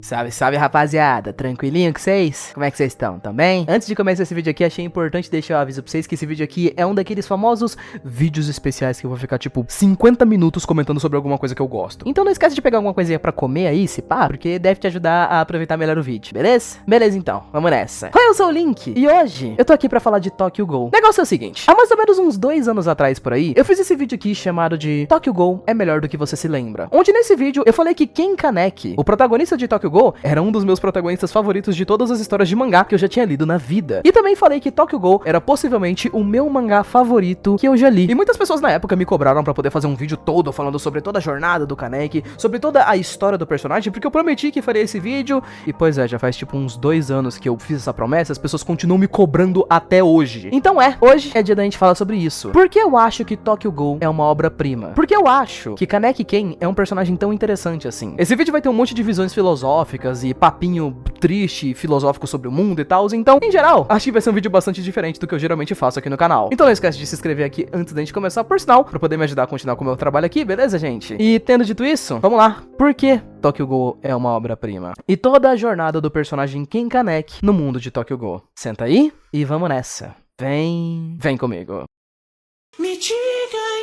Salve, rapaziada, tranquilinho com vocês? Como é que vocês estão? Também? Antes de começar esse vídeo aqui, achei importante deixar o aviso pra vocês que esse vídeo aqui é um daqueles famosos vídeos especiais que eu vou ficar, tipo, 50 minutos comentando sobre alguma coisa que eu gosto. Então não esquece de pegar alguma coisinha pra comer aí, se pá, porque deve te ajudar a aproveitar melhor o vídeo, beleza? Beleza então, vamos nessa. Oi, eu sou o Link, e hoje eu tô aqui pra falar de Tokyo Ghoul. O negócio é o seguinte, há mais ou menos uns 2 anos atrás por aí, eu fiz esse vídeo aqui chamado de Tokyo Ghoul é melhor do que você se lembra. Onde nesse vídeo eu falei que Ken Kaneki, o protagonista de Tokyo Ghoul, era um dos meus protagonistas favoritos de todas as histórias de mangá que eu já tinha lido na vida. E também falei que Tokyo Ghoul era possivelmente o meu mangá favorito que eu já li. E muitas pessoas na época me cobraram pra poder fazer um vídeo todo falando sobre toda a jornada do Kaneki, sobre toda a história do personagem, porque eu prometi que faria esse vídeo. E pois é, já faz tipo uns 2 anos que eu fiz essa promessa, as pessoas continuam me cobrando até hoje. Então hoje é dia da gente falar sobre isso. Por que eu acho que Tokyo Ghoul é uma obra-prima? Porque eu acho que Kaneki Ken é um personagem tão interessante assim. Esse vídeo vai ter um monte de visões filosóficas e papinho triste, filosófico sobre o mundo e tal, então, em geral, acho que vai ser um vídeo bastante diferente do que eu geralmente faço aqui no canal. Então não esquece de se inscrever aqui antes da gente começar, por sinal, pra poder me ajudar a continuar com o meu trabalho aqui, beleza, gente? E tendo dito isso, vamos lá. Por que Tokyo Ghoul é uma obra-prima? E toda a jornada do personagem Ken Kaneki no mundo de Tokyo Ghoul. Senta aí e vamos nessa. Vem comigo. Me diga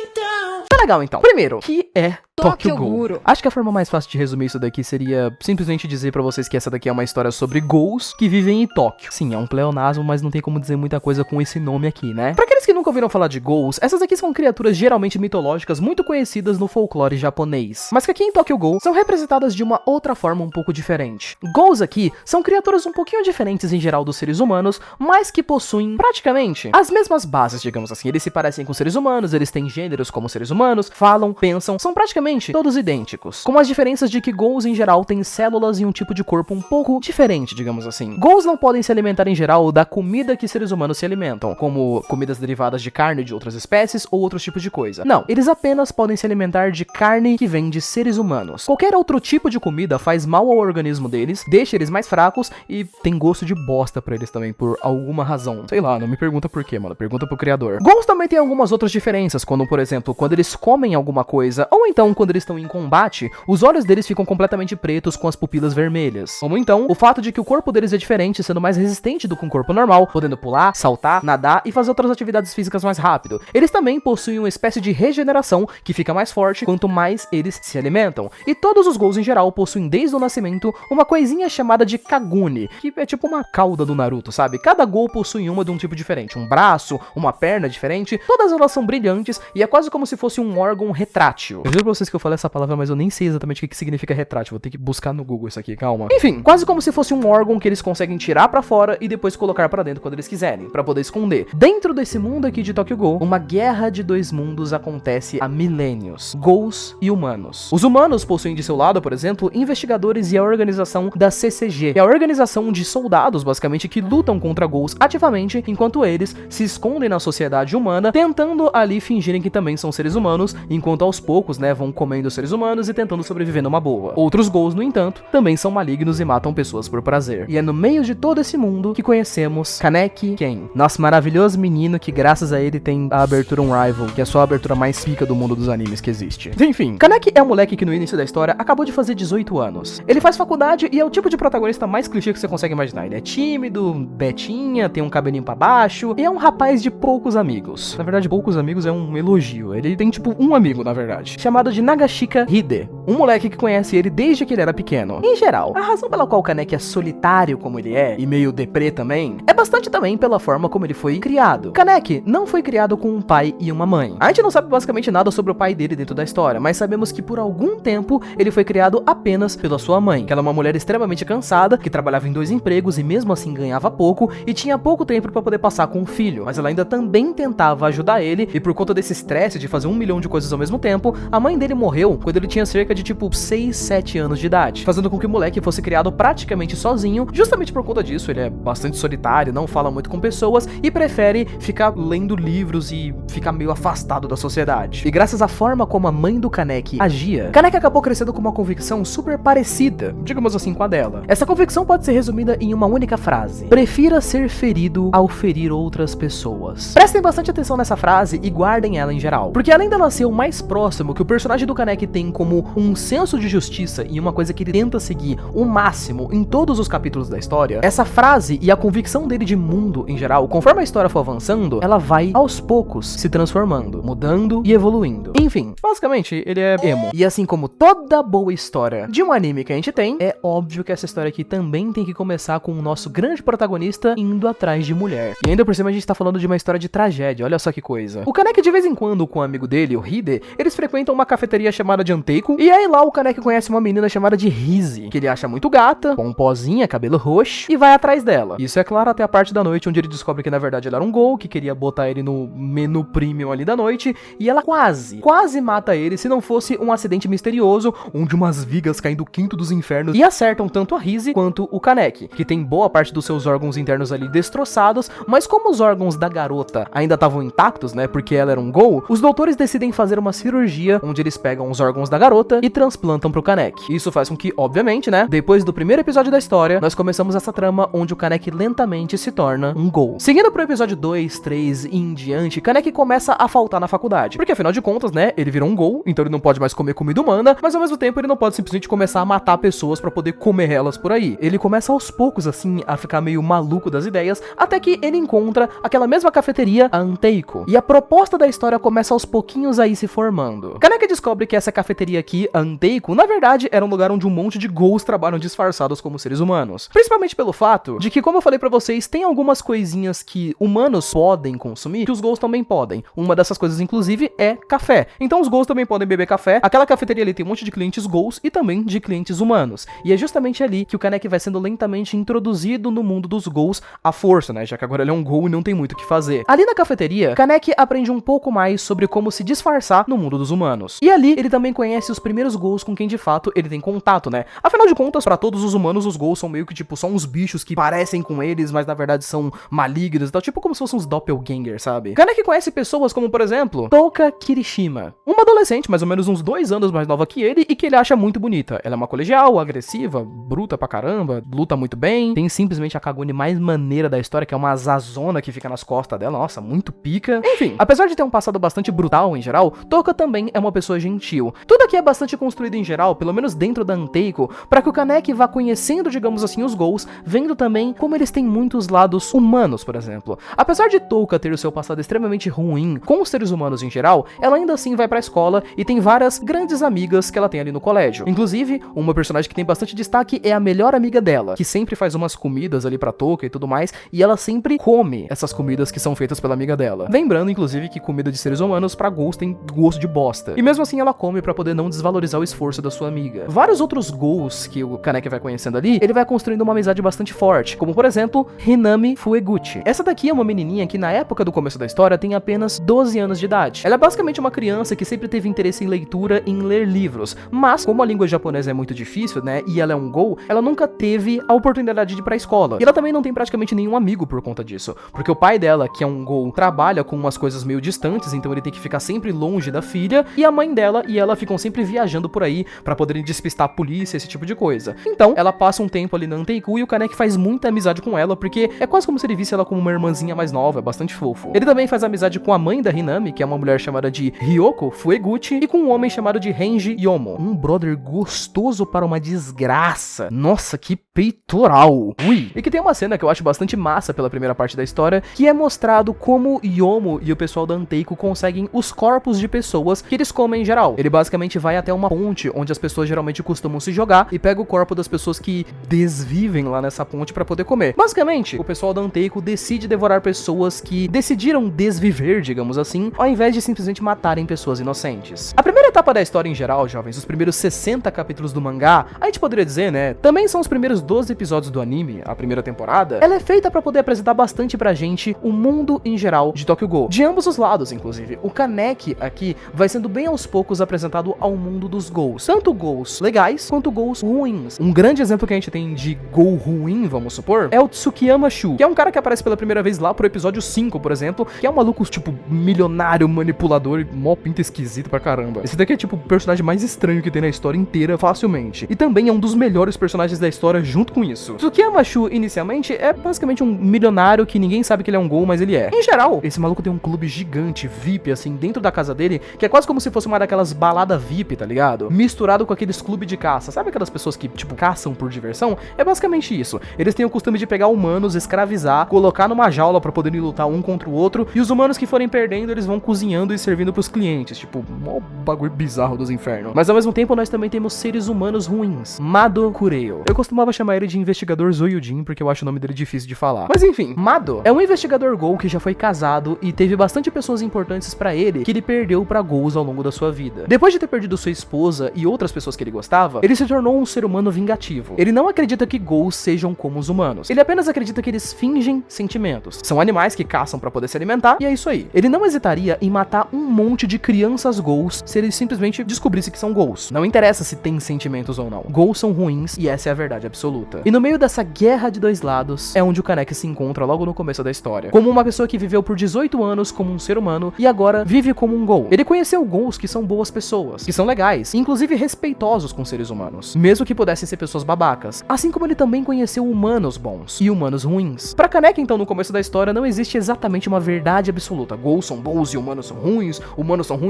então. Tá legal então. Primeiro, que é Tokyo Ghoul? Ghoul. Acho que a forma mais fácil de resumir isso daqui seria simplesmente dizer pra vocês que essa daqui é uma história sobre ghouls que vivem em Tóquio. Sim, é um pleonasmo, mas não tem como dizer muita coisa com esse nome aqui, né? Pra aqueles que nunca ouviram falar de ghouls, essas aqui são criaturas geralmente mitológicas muito conhecidas no folclore japonês, mas que aqui em Tokyo Ghoul são representadas de uma outra forma um pouco diferente. Ghouls aqui são criaturas um pouquinho diferentes em geral dos seres humanos, mas que possuem praticamente as mesmas bases, digamos assim. Eles se parecem com seres humanos, eles têm gêneros como seres humanos, falam, pensam, são praticamente todos idênticos, com as diferenças de que ghouls em geral têm células e um tipo de corpo um pouco diferente, digamos assim. Ghouls não podem se alimentar em geral da comida que seres humanos se alimentam, como comidas derivadas de carne de outras espécies ou outros tipos de coisa. Não, eles apenas podem se alimentar de carne que vem de seres humanos. Qualquer outro tipo de comida faz mal ao organismo deles, deixa eles mais fracos e tem gosto de bosta pra eles também, por alguma razão. Sei lá, não me pergunta por quê, mano, pergunta pro criador. Ghouls também tem algumas outras diferenças, quando, por exemplo, quando eles comem alguma coisa, ou então quando eles estão em combate, os olhos deles ficam completamente pretos com as pupilas vermelhas. Como então, o fato de que o corpo deles é diferente, sendo mais resistente do que um corpo normal, podendo pular, saltar, nadar e fazer outras atividades físicas mais rápido. Eles também possuem uma espécie de regeneração que fica mais forte quanto mais eles se alimentam. E todos os ghouls em geral possuem desde o nascimento uma coisinha chamada de Kaguni, que é tipo uma cauda do Naruto, sabe? Cada ghoul possui uma de um tipo diferente, um braço, uma perna diferente, todas elas são brilhantes e é quase como se fosse um órgão retrátil. Eu juro pra vocês que eu falei essa palavra, mas eu nem sei exatamente o que significa retrátil, vou ter que buscar no Google isso aqui, calma. Enfim, quase como se fosse um órgão que eles conseguem tirar pra fora e depois colocar pra dentro quando eles quiserem, pra poder esconder. Dentro desse mundo aqui de Tokyo Ghoul, uma guerra de 2 mundos acontece há milênios, ghouls e humanos. Os humanos possuem de seu lado, por exemplo, investigadores e a organização da CCG, que é a organização de soldados, basicamente, que lutam contra ghouls ativamente, enquanto eles se escondem na sociedade humana, tentando ali fingirem que também são seres humanos, enquanto aos poucos, né, vão comendo seres humanos e tentando sobreviver numa boa. Outros ghouls, no entanto, também são malignos e matam pessoas por prazer. E é no meio de todo esse mundo que conhecemos Kaneki Ken, nosso maravilhoso menino que graças a ele tem a abertura Unrival, que é só a abertura mais pica do mundo dos animes que existe. Enfim, Kaneki é um moleque que no início da história acabou de fazer 18 anos. Ele faz faculdade e é o tipo de protagonista mais clichê que você consegue imaginar. Ele é tímido, betinha, tem um cabelinho pra baixo e é um rapaz de poucos amigos. Na verdade, poucos amigos é um elogio. Ele tem tipo um amigo, na verdade, chamado de Nagashika Hide, um moleque que conhece ele desde que ele era pequeno. Em geral, a razão pela qual Kaneki é solitário como ele é, e meio deprê também, é bastante também pela forma como ele foi criado. Kaneki não foi criado com um pai e uma mãe. A gente não sabe basicamente nada sobre o pai dele dentro da história, mas sabemos que por algum tempo ele foi criado apenas pela sua mãe, que ela é uma mulher extremamente cansada, que trabalhava em 2 empregos e mesmo assim ganhava pouco, e tinha pouco tempo pra poder passar com o filho, mas ela ainda também tentava ajudar ele, e por conta desse estresse de fazer 1 milhão de coisas ao mesmo tempo, a mãe dele morreu quando ele tinha cerca de tipo 6, 7 anos de idade, fazendo com que o moleque fosse criado praticamente sozinho. Justamente por conta disso, ele é bastante solitário, não fala muito com pessoas e prefere ficar lendo livros e ficar meio afastado da sociedade. E graças à forma como a mãe do Kaneki agia, Kaneki acabou crescendo com uma convicção super parecida, digamos assim, com a dela. Essa convicção pode ser resumida em uma única frase: prefira ser ferido ao ferir outras pessoas. Prestem bastante atenção nessa frase e guardem ela em geral, porque além dela ser o mais próximo que o personagem personagem do Kaneki tem como um senso de justiça e uma coisa que ele tenta seguir o máximo em todos os capítulos da história, essa frase e a convicção dele de mundo em geral, conforme a história for avançando, ela vai aos poucos se transformando, mudando e evoluindo. Enfim, basicamente, ele é emo. E assim como toda boa história de um anime que a gente tem, é óbvio que essa história aqui também tem que começar com o nosso grande protagonista indo atrás de mulher. E ainda por cima a gente tá falando de uma história de tragédia, olha só que coisa. O Kaneki de vez em quando, com o amigo dele, o Hide, eles frequentam uma cafeteria chamada de Anteiko, e aí lá o Kaneki conhece uma menina chamada de Rize, que ele acha muito gata, pomposinha, cabelo roxo, e vai atrás dela. Isso é claro até a parte da noite onde ele descobre que na verdade ela era um gol, que queria botar ele no menu premium ali da noite, e ela quase mata ele se não fosse um acidente misterioso, onde umas vigas caem do quinto dos infernos e acertam tanto a Rize quanto o Kaneki, que tem boa parte dos seus órgãos internos ali destroçados, mas como os órgãos da garota ainda estavam intactos, né, porque ela era um gol, os doutores decidem fazer uma cirurgia onde eles pegam os órgãos da garota e transplantam pro Kaneki. Isso faz com que, obviamente, né, depois do primeiro episódio da história, nós começamos essa trama onde o Kaneki lentamente se torna um gol. Seguindo pro episódio 2, 3 e em diante, Kaneki começa a faltar na faculdade, porque afinal de contas, né, ele virou um gol, então ele não pode mais comer comida humana, mas ao mesmo tempo ele não pode simplesmente começar a matar pessoas pra poder comer elas por aí. Ele começa aos poucos, assim, a ficar meio maluco das ideias, até que ele encontra aquela mesma cafeteria, a Anteiko, e a proposta da história começa aos pouquinhos a ir se formando. Kaneki descobre que essa cafeteria aqui, a Anteiko, na verdade era um lugar onde um monte de ghouls trabalham disfarçados como seres humanos. Principalmente pelo fato de que, como eu falei pra vocês, tem algumas coisinhas que humanos podem consumir que os ghouls também podem. Uma dessas coisas, inclusive, é café. Então os ghouls também podem beber café. Aquela cafeteria ali tem um monte de clientes ghouls e também de clientes humanos. E é justamente ali que o Kaneki vai sendo lentamente introduzido no mundo dos ghouls à força, né? Já que agora ele é um ghoul e não tem muito o que fazer. Ali na cafeteria, Kaneki aprende um pouco mais sobre como se disfarçar no mundo dos humanos. E ali ele também conhece os primeiros ghouls com quem de fato ele tem contato, né? Afinal de contas, pra todos os humanos, os ghouls são meio que tipo só uns bichos que parecem com eles, mas na verdade são malignos e tal, tipo como se fossem uns doppelganger, sabe? Kaneki conhece pessoas como, por exemplo, Touka Kirishima, uma adolescente mais ou menos uns 2 anos mais nova que ele e que ele acha muito bonita. Ela é uma colegial, agressiva, bruta pra caramba, luta muito bem, tem simplesmente a Kagune mais maneira da história, que é uma azazona que fica nas costas dela, nossa, muito pica. Enfim, apesar de ter um passado bastante brutal em geral, Touka também é uma pessoa gentil. Tudo aqui é bastante construído em geral, pelo menos dentro da Anteiko, para que o Kaneki vá conhecendo, digamos assim, os ghouls, vendo também como eles têm muitos lados humanos, por exemplo. Apesar de Touka ter o seu passado extremamente ruim com os seres humanos em geral, ela ainda assim vai pra escola e tem várias grandes amigas que ela tem ali no colégio. Inclusive, uma personagem que tem bastante destaque é a melhor amiga dela, que sempre faz umas comidas ali pra Touka e tudo mais, e ela sempre come essas comidas que são feitas pela amiga dela. Lembrando, inclusive, que comida de seres humanos pra ghouls tem gosto de bosta. E mesmo assim ela come pra poder não desvalorizar o esforço da sua amiga. Vários outros ghouls que o Kaneki vai conhecendo ali, ele vai construindo uma amizade bastante forte, como por exemplo, Hinami Fueguchi. Essa daqui é uma menininha que na época do começo da história tem apenas 12 anos de idade. Ela é basicamente uma criança que sempre teve interesse em leitura e em ler livros, mas como a língua japonesa é muito difícil, né, e ela é um ghoul, ela nunca teve a oportunidade de ir pra escola. E ela também não tem praticamente nenhum amigo por conta disso, porque o pai dela, que é um ghoul, trabalha com umas coisas meio distantes, então ele tem que ficar sempre longe da filha, e a mãe dela e ela ficam sempre viajando por aí pra poderem despistar a polícia, esse tipo de coisa. Então, ela passa um tempo ali na Anteiko e o Kaneki faz muita amizade com ela, porque é quase como se ele visse ela como uma irmãzinha mais nova, é bastante fofo. Ele também faz amizade com a mãe da Hinami, que é uma mulher chamada de Ryoko Fueguchi, e com um homem chamado de Renji Yomo, um brother gostoso para uma desgraça. Nossa, que peitoral. Ui. E que tem uma cena que eu acho bastante massa pela primeira parte da história, que é mostrado como Yomo e o pessoal da Anteiko conseguem os corpos de pessoas que eles comem em geral. Ele basicamente vai até uma ponte onde as pessoas geralmente costumam se jogar e pega o corpo das pessoas que desvivem lá nessa ponte pra poder comer. Basicamente, o pessoal da Anteiko decide devorar pessoas que decidiram desviver, digamos assim, ao invés de simplesmente matarem pessoas inocentes. A primeira etapa da história em geral, jovens, os primeiros 60 capítulos do mangá, a gente poderia dizer, né, também são os primeiros 12 episódios do anime, a primeira temporada. Ela é feita pra poder apresentar bastante pra gente o mundo em geral de Tokyo Ghoul, de ambos os lados, inclusive. O Kaneki aqui vai sendo bem aos poucos apresentado ao mundo dos ghouls, tanto ghouls legais quanto ghouls ruins. Um grande exemplo que a gente tem de ghoul ruim, vamos supor, é o Tsukiyama Shu, que é um cara que aparece pela primeira vez lá pro episódio 5, por exemplo, que é um maluco, tipo, milionário, manipulador, mó pinta esquisito pra caramba. Esse daqui é, tipo, o personagem mais estranho que tem na história inteira, facilmente. E também é um dos melhores personagens da história junto com isso. Tsukiyama Shu, inicialmente, é basicamente um milionário que ninguém sabe que ele é um ghoul, mas ele é. Em geral, esse maluco tem um clube gigante, VIP, assim, dentro da casa dele, que é quase como se fosse uma naquelas baladas VIP, tá ligado? Misturado com aqueles clubes de caça. Sabe aquelas pessoas que, tipo, caçam por diversão? É basicamente isso. Eles têm o costume de pegar humanos, escravizar, colocar numa jaula pra poderem lutar um contra o outro, e os humanos que forem perdendo, eles vão cozinhando e servindo pros clientes. Tipo, mó bagulho bizarro dos infernos. Mas ao mesmo tempo, nós também temos seres humanos ruins. Mado Kureyo. Eu costumava chamar ele de investigador Zoyujin, porque eu acho o nome dele difícil de falar. Mas enfim, Mado é um investigador Ghoul que já foi casado e teve bastante pessoas importantes pra ele que ele perdeu pra Ghouls ao longo da sua vida. Depois de ter perdido sua esposa e outras pessoas que ele gostava, ele se tornou um ser humano vingativo. Ele não acredita que Ghouls sejam como os humanos. Ele apenas acredita que eles fingem sentimentos. São animais que caçam pra poder se alimentar e é isso aí. Ele não hesitaria em matar um monte de crianças Ghouls se ele simplesmente descobrisse que são Ghouls. Não interessa se tem sentimentos ou não. Ghouls são ruins e essa é a verdade absoluta. E no meio dessa guerra de dois lados é onde o Kaneki se encontra logo no começo da história. Como uma pessoa que viveu por 18 anos como um ser humano e agora vive como um Ghoul. Ele conheceu Ghouls que são boas pessoas, que são legais, inclusive respeitosos com seres humanos, mesmo que pudessem ser pessoas babacas. Assim como ele também conheceu humanos bons e humanos ruins. Pra Kaneki, então, no começo da história, não existe exatamente uma verdade absoluta. Ghouls são bons e humanos são ruins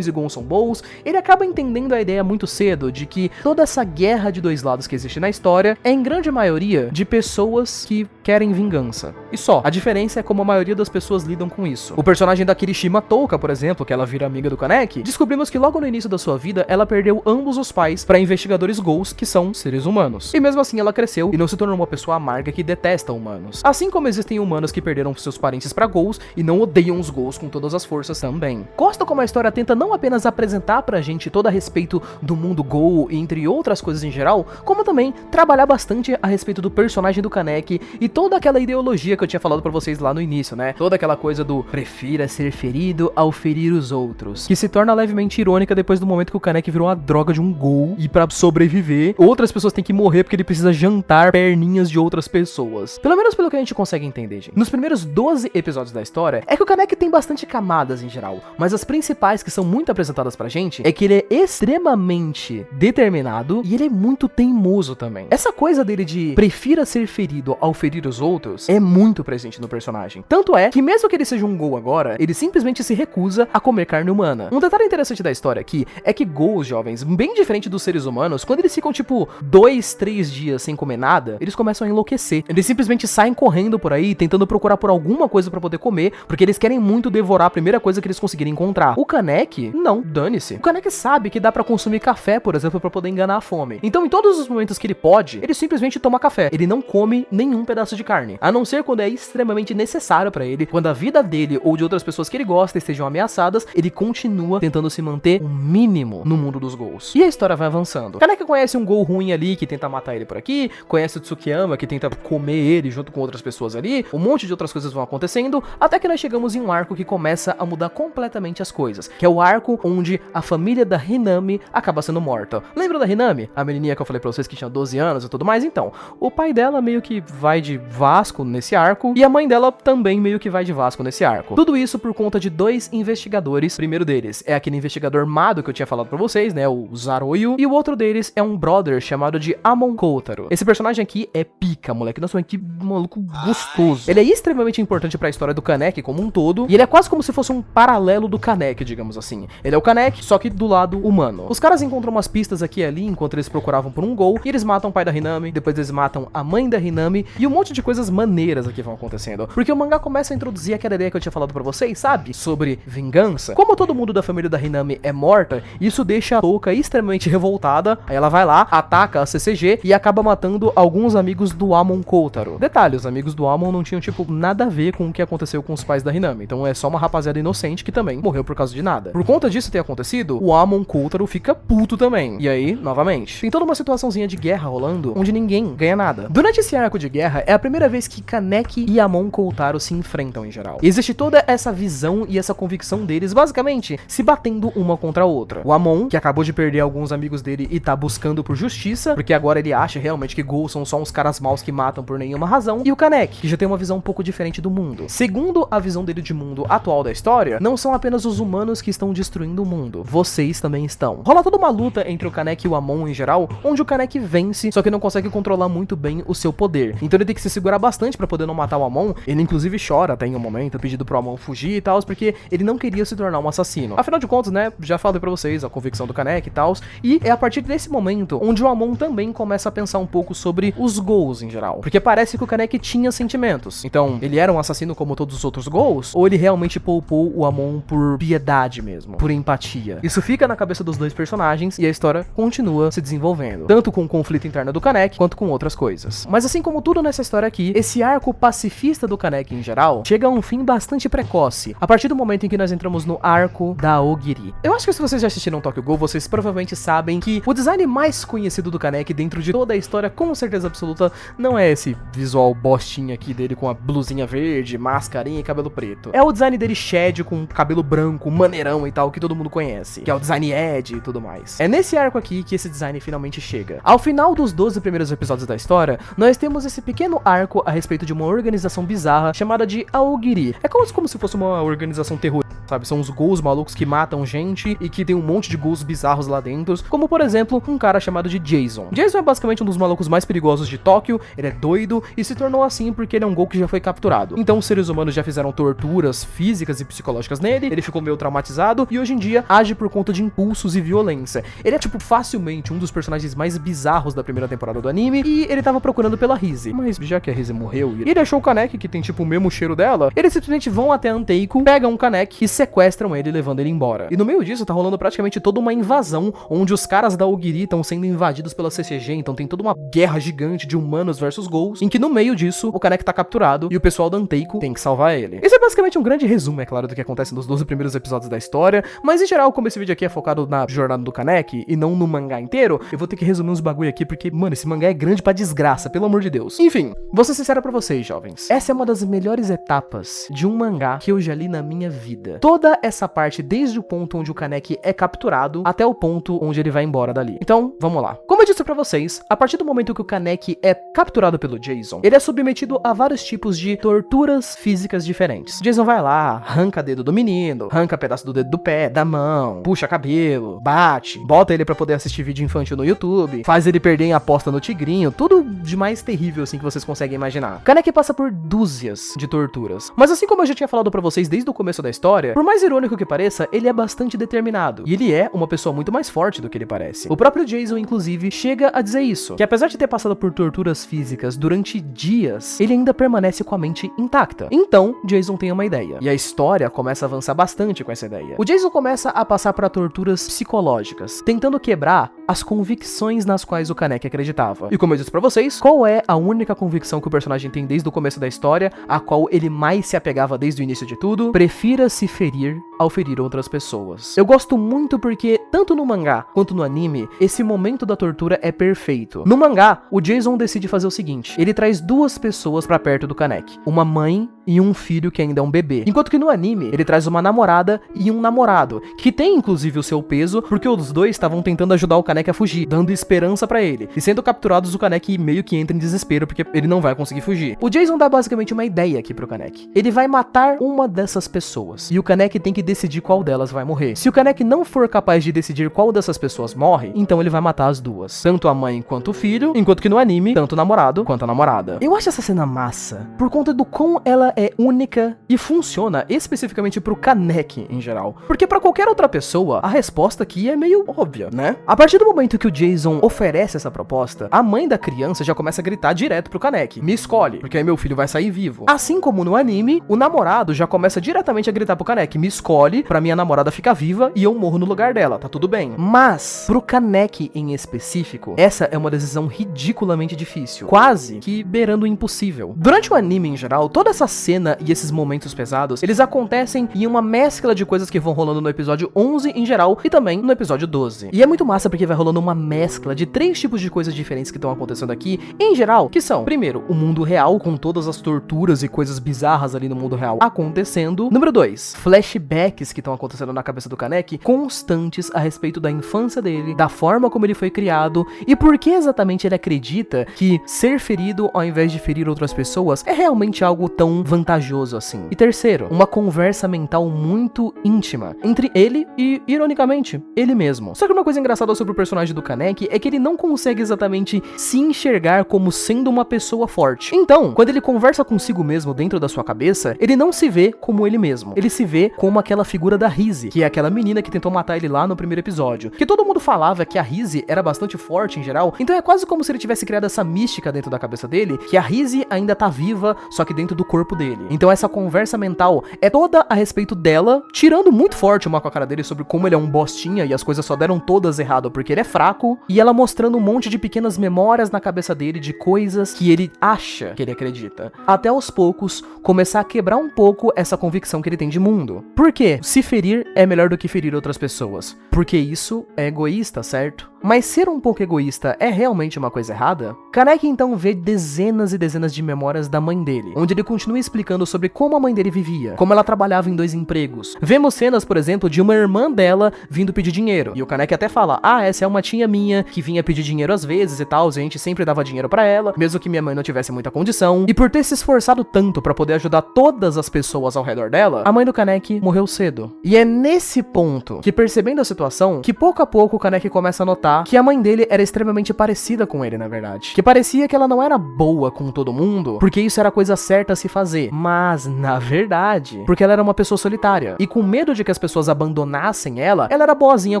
e Ghouls são bons. Ele acaba entendendo a ideia muito cedo de que toda essa guerra de dois lados que existe na história é, em grande maioria, de pessoas que querem vingança. E só. A diferença é como a maioria das pessoas lidam com isso. O personagem da Kirishima Touka, por exemplo, que ela vira amiga do Kaneki, descobrimos que logo no início da sua vida, ela perdeu ambos os pais para investigadores Ghouls, que são seres humanos. E mesmo assim ela cresceu e não se tornou uma pessoa amarga que detesta humanos. Assim como existem humanos que perderam seus parentes para Ghouls e não odeiam os Ghouls com todas as forças também. Gosto como a história tenta não apenas apresentar pra gente todo a respeito do mundo Ghoul e entre outras coisas em geral, como também trabalhar bastante a respeito do personagem do Kaneki e toda aquela ideologia que eu tinha falado pra vocês lá no início, né? Toda aquela coisa do prefira ser ferido ao ferir os outros, que se torna levemente irônica depois do momento que o Kaneki virou uma droga de um Ghoul e pra sobreviver, outras pessoas têm que morrer porque ele precisa jantar perninhas de outras pessoas. Pelo menos pelo que a gente consegue entender, gente. Nos primeiros 12 episódios da história, é que o Kaneki tem bastante camadas em geral, mas as principais que são muito apresentadas pra gente é que ele é extremamente determinado e ele é muito teimoso também. Essa coisa dele de prefira ser ferido ao ferir os outros é muito presente no personagem. Tanto é que mesmo que ele seja um Ghoul agora, ele simplesmente se recusa a comer carne humana. Um detalhe interessante da história aqui é que Ghouls, jovens, bem diferente dos seres humanos, quando eles ficam tipo 2, 3 dias sem comer nada, eles começam a enlouquecer. Eles simplesmente saem correndo por aí, tentando procurar por alguma coisa pra poder comer, porque eles querem muito devorar a primeira coisa que eles conseguirem encontrar. O Kaneki, não, dane-se. O Kaneki sabe que dá pra consumir café, por exemplo, pra poder enganar a fome. Então, em todos os momentos que ele pode, ele simplesmente toma café. Ele não come nenhum pedaço de carne, a não ser quando é extremamente necessário pra ele, quando a vida dele ou de outras pessoas que ele gosta estejam ameaçadas, ele continua tentando se manter o mínimo no mundo dos Ghouls. E a história vai avançando. Kaneki conhece um Ghoul ruim ali que tenta matar ele por aqui, conhece o Tsukiyama que tenta comer ele junto com outras pessoas ali, um monte de outras coisas vão acontecendo, até que nós chegamos em um arco que começa a mudar completamente as coisas, que é o arco onde a família da Hinami acaba sendo morta. Lembra da Hinami? A menininha que eu falei pra vocês que tinha 12 anos e tudo mais? Então, o pai dela meio que vai de Vasco nesse arco, e a mãe dela também meio que vai de Vasco nesse arco. Tudo isso por conta de dois investigadores. O primeiro deles é aquele investigador Mado que eu tinha falado pra vocês, né, o Zaroyu, e o outro deles é um brother chamado de Amon Koutaro. Esse personagem aqui é pica, moleque. Nossa, que maluco gostoso. Ele é extremamente importante pra história do Kaneki como um todo, e ele é quase como se fosse um paralelo do Kaneki, digamos assim. Ele é o Kaneki, só que do lado humano. Os caras encontram umas pistas aqui e ali enquanto eles procuravam por um Ghoul, e eles matam o pai da Hinami, depois eles matam a mãe da Hinami, e um monte de coisas maneiras aqui vão acontecendo. Porque o mangá começa a introduzir aquela ideia que eu tinha falado pra vocês, sabe? Sobre vingança. Como todo mundo da família da Hinami é morta, isso deixa a Touka extremamente revoltada, aí ela vai lá, ataca a CCG e acaba matando alguns amigos do Amon Koutaro. Detalhe, os amigos do Amon não tinham, tipo, nada a ver com o que aconteceu com os pais da Hinami, então é só uma rapaziada inocente que também morreu por causa de nada. Por conta disso ter acontecido, o Amon Koutaro fica puto também. E aí, novamente, tem toda uma situaçãozinha de guerra rolando, onde ninguém ganha nada. Durante esse arco de guerra, é a primeira vez que Kaneki e Amon Koutaro se enfrentam em geral. E existe toda essa visão e essa convicção deles, basicamente, se batendo uma contra a outra. O Amon, que acabou de perder alguns amigos dele e tá buscando por justiça, porque agora ele acha realmente que Ghouls são só uns caras maus que matam por nenhuma razão, e o Kaneki, que já tem uma visão um pouco diferente do mundo. Segundo a visão dele de mundo atual da história, não são apenas os humanos que estão destruindo o mundo, vocês também estão. Rola toda uma luta entre o Kaneki e o Amon em geral, onde o Kaneki vence, só que não consegue controlar muito bem o seu poder. Então ele tem que se segurar bastante pra poder não matar o Amon. Ele inclusive chora até em um momento, pedindo pro Amon fugir e tal, porque ele não queria se tornar um assassino. Afinal de contas, né, já falei pra vocês, a convicção do Kaneki e tal, e é a partir desse momento onde o Amon também começa a pensar um pouco sobre os Ghouls em geral, porque parece que o Kaneki tinha sentimentos. Então, ele era um assassino como todos os outros Ghouls, ou ele realmente poupou o Amon por piedade mesmo, por empatia? Isso fica na cabeça dos dois personagens e a história continua se desenvolvendo, tanto com o conflito interno do Kaneki, quanto com outras coisas. Mas assim como tudo nessa história aqui, esse arco pacifista do Kaneki em geral chega a um fim bastante precoce, a partir do momento em que nós entramos no arco da Aogiri. Eu acho que se vocês já assistiram Tokyo Ghoul, vocês provavelmente sabem que o design mais conhecido do Kaneki dentro de toda a história, com certeza absoluta, não é esse visual bostinha aqui dele com a blusinha verde, mascarinha e cabelo preto. É o design dele shed com cabelo branco, maneirão e tal, que todo mundo conhece, que é o design Ed e tudo mais. É nesse arco aqui que esse design finalmente chega. Ao final dos 12 primeiros episódios da história, nós temos esse pequeno arco a respeito de uma organização bizarra chamada de Aogiri. É como se fosse uma organização terrorista, sabe? São os ghouls malucos que matam gente e que tem um monte de ghouls bizarros lá dentro, como por exemplo, um cara chamado de Jason. Jason é basicamente um dos malucos mais perigosos de Tóquio, ele é doido e se tornou assim porque ele é um ghoul que já foi capturado. Então os seres humanos já fizeram torturas físicas e psicológicas nele, ele ficou meio traumatizado e hoje em dia age por conta de impulsos e violência. Ele é tipo facilmente um dos personagens mais bizarros da primeira temporada do anime e ele tava procurando pela Rise. Mas já que a Rise morreu e ele achou o Kaneki, que tem tipo o mesmo cheiro dela, eles simplesmente vão até Anteiko, pegam o Kaneki e sequestram ele, levando ele embora. E no meio disso tá rolando praticamente toda uma invasão, onde os caras da Aogiri estão sendo invadidos pela CCG, então tem toda uma guerra gigante de humanos versus ghouls, em que no meio disso o Kaneki tá capturado e o pessoal da Anteiko tem que salvar ele. Esse é basicamente um grande resumo, é claro, do que acontece nos 12 primeiros episódios da história, mas em geral, como esse vídeo aqui é focado na jornada do Kaneki e não no mangá inteiro, eu vou ter que resumir uns bagulho aqui porque, mano, esse mangá é grande pra desgraça, pelo amor de Deus. Enfim, vou ser sincero pra vocês, jovens. Essa é uma das melhores etapas de um mangá que eu já li na minha vida. Toda essa parte, desde o ponto onde o Kaneki é capturado até o ponto onde ele vai embora dali. Então, vamos lá. Como eu disse pra vocês, a partir do momento que o Kaneki é capturado pelo Jason, ele é submetido a vários tipos de torturas físicas diferentes. Jason vai lá, arranca dedo do menino, arranca pedaço do dedo do pé, da mão, puxa cabelo, bate, bota ele pra poder assistir vídeo infantil no YouTube, faz ele perder em aposta no tigrinho, tudo de mais terrível assim que vocês conseguem imaginar. Kaneki passa por dúzias de torturas. Mas assim como eu já tinha falado pra vocês desde o começo da história, por mais irônico que pareça, ele é bastante determinado. E ele é uma pessoa muito mais forte do que ele parece. O próprio Jason, inclusive, chega a dizer isso, que apesar de ter passado por torturas físicas durante dias, ele ainda permanece com a mente intacta. Então, Jason tem uma ideia. E a história começa a avançar bastante com essa ideia. O Jason começa a passar por torturas psicológicas, tentando quebrar as convicções nas quais o Kaneki acreditava. E como eu disse pra vocês, qual é a única convicção que o personagem tem desde o começo da história, a qual ele mais se apegava desde o início de tudo? Prefira se ferir ao ferir outras pessoas. Eu gosto muito porque, tanto no mangá quanto no anime, esse momento da tortura é perfeito. No mangá, o Jason decide fazer o seguinte: ele traz duas pessoas pra perto do Kaneki, uma mãe e um filho que ainda é um bebê. Enquanto que no anime, ele traz uma namorada e um namorado, que tem inclusive o seu peso, porque os dois estavam tentando ajudar o Kaneki a fugir, dando esperança pra ele. E sendo capturados, o Kaneki meio que entra em desespero, porque ele não vai conseguir fugir. O Jason dá basicamente uma ideia aqui pro Kaneki. Ele vai matar uma dessas pessoas, e o Kaneki tem que decidir qual delas vai morrer. Se o Kaneki não for capaz de decidir qual dessas pessoas morre, então ele vai matar as duas, tanto a mãe quanto o filho, enquanto que no anime, tanto o namorado quanto a namorada. Eu acho essa cena massa, por conta do quão ela é única e funciona especificamente pro Kaneki em geral. Porque pra qualquer outra pessoa, a resposta aqui é meio óbvia, né? A partir do momento que o Jason oferece essa proposta, a mãe da criança já começa a gritar direto pro Kaneki: me escolhe, porque aí meu filho vai sair vivo. Assim como no anime, o namorado já começa diretamente a gritar pro Kaneki: me escolhe pra minha namorada ficar viva e eu morro no lugar dela, tá tudo bem. Mas, pro Kaneki em específico, essa é uma decisão ridiculamente difícil, quase que beirando o impossível. Durante o anime em geral, toda essa cena e esses momentos pesados, eles acontecem em uma mescla de coisas que vão rolando no episódio 11 em geral e também no episódio 12. E é muito massa porque vai rolando uma mescla de 3 tipos de coisas diferentes que estão acontecendo aqui, em geral, que são, primeiro, o mundo real, com todas as torturas e coisas bizarras ali no mundo real acontecendo. Número 2, flashbacks que estão acontecendo na cabeça do Kaneki, constantes a respeito da infância dele, da forma como ele foi criado e por que exatamente ele acredita que ser ferido ao invés de ferir outras pessoas é realmente algo tão vantajoso assim. E terceiro, uma conversa mental muito íntima entre ele e, ironicamente, ele mesmo. Só que uma coisa engraçada sobre o personagem do Kaneki é que ele não consegue exatamente se enxergar como sendo uma pessoa forte. Então, quando ele conversa consigo mesmo dentro da sua cabeça, ele não se vê como ele mesmo. Ele se vê como aquela figura da Rise, que é aquela menina que tentou matar ele lá no primeiro episódio. Que todo mundo falava que a Rise era bastante forte em geral, então é quase como se ele tivesse criado essa mística dentro da cabeça dele, que a Rise ainda tá viva, só que dentro do corpo dele. Então essa conversa mental é toda a respeito dela, tirando muito forte uma com a cara dele sobre como ele é um bostinha e as coisas só deram todas errado porque ele é fraco, e ela mostrando um monte de pequenas memórias na cabeça dele de coisas que ele acha que ele acredita. Até aos poucos começar a quebrar um pouco essa convicção que ele tem de mundo. Por quê? Se ferir é melhor do que ferir outras pessoas. Porque isso é egoísta, certo? Mas ser um pouco egoísta é realmente uma coisa errada? Kaneki então vê dezenas e dezenas de memórias da mãe dele, onde ele continua explicando sobre como a mãe dele vivia, como ela trabalhava em 2 empregos. Vemos cenas, por exemplo, de uma irmã dela vindo pedir dinheiro. E o Kaneki até fala, essa é uma tia minha que vinha pedir dinheiro às vezes e tal, a gente sempre dava dinheiro pra ela, mesmo que minha mãe não tivesse muita condição. E por ter se esforçado tanto pra poder ajudar todas as pessoas ao redor dela, a mãe do Kaneki morreu cedo. E é nesse ponto que, percebendo a situação, que pouco a pouco o Kaneki começa a notar que a mãe dele era extremamente parecida com ele, na verdade. Que parecia que ela não era boa com todo mundo, porque isso era a coisa certa a se fazer. Mas, na verdade, porque ela era uma pessoa solitária. E com medo de que as pessoas abandonassem ela era boazinha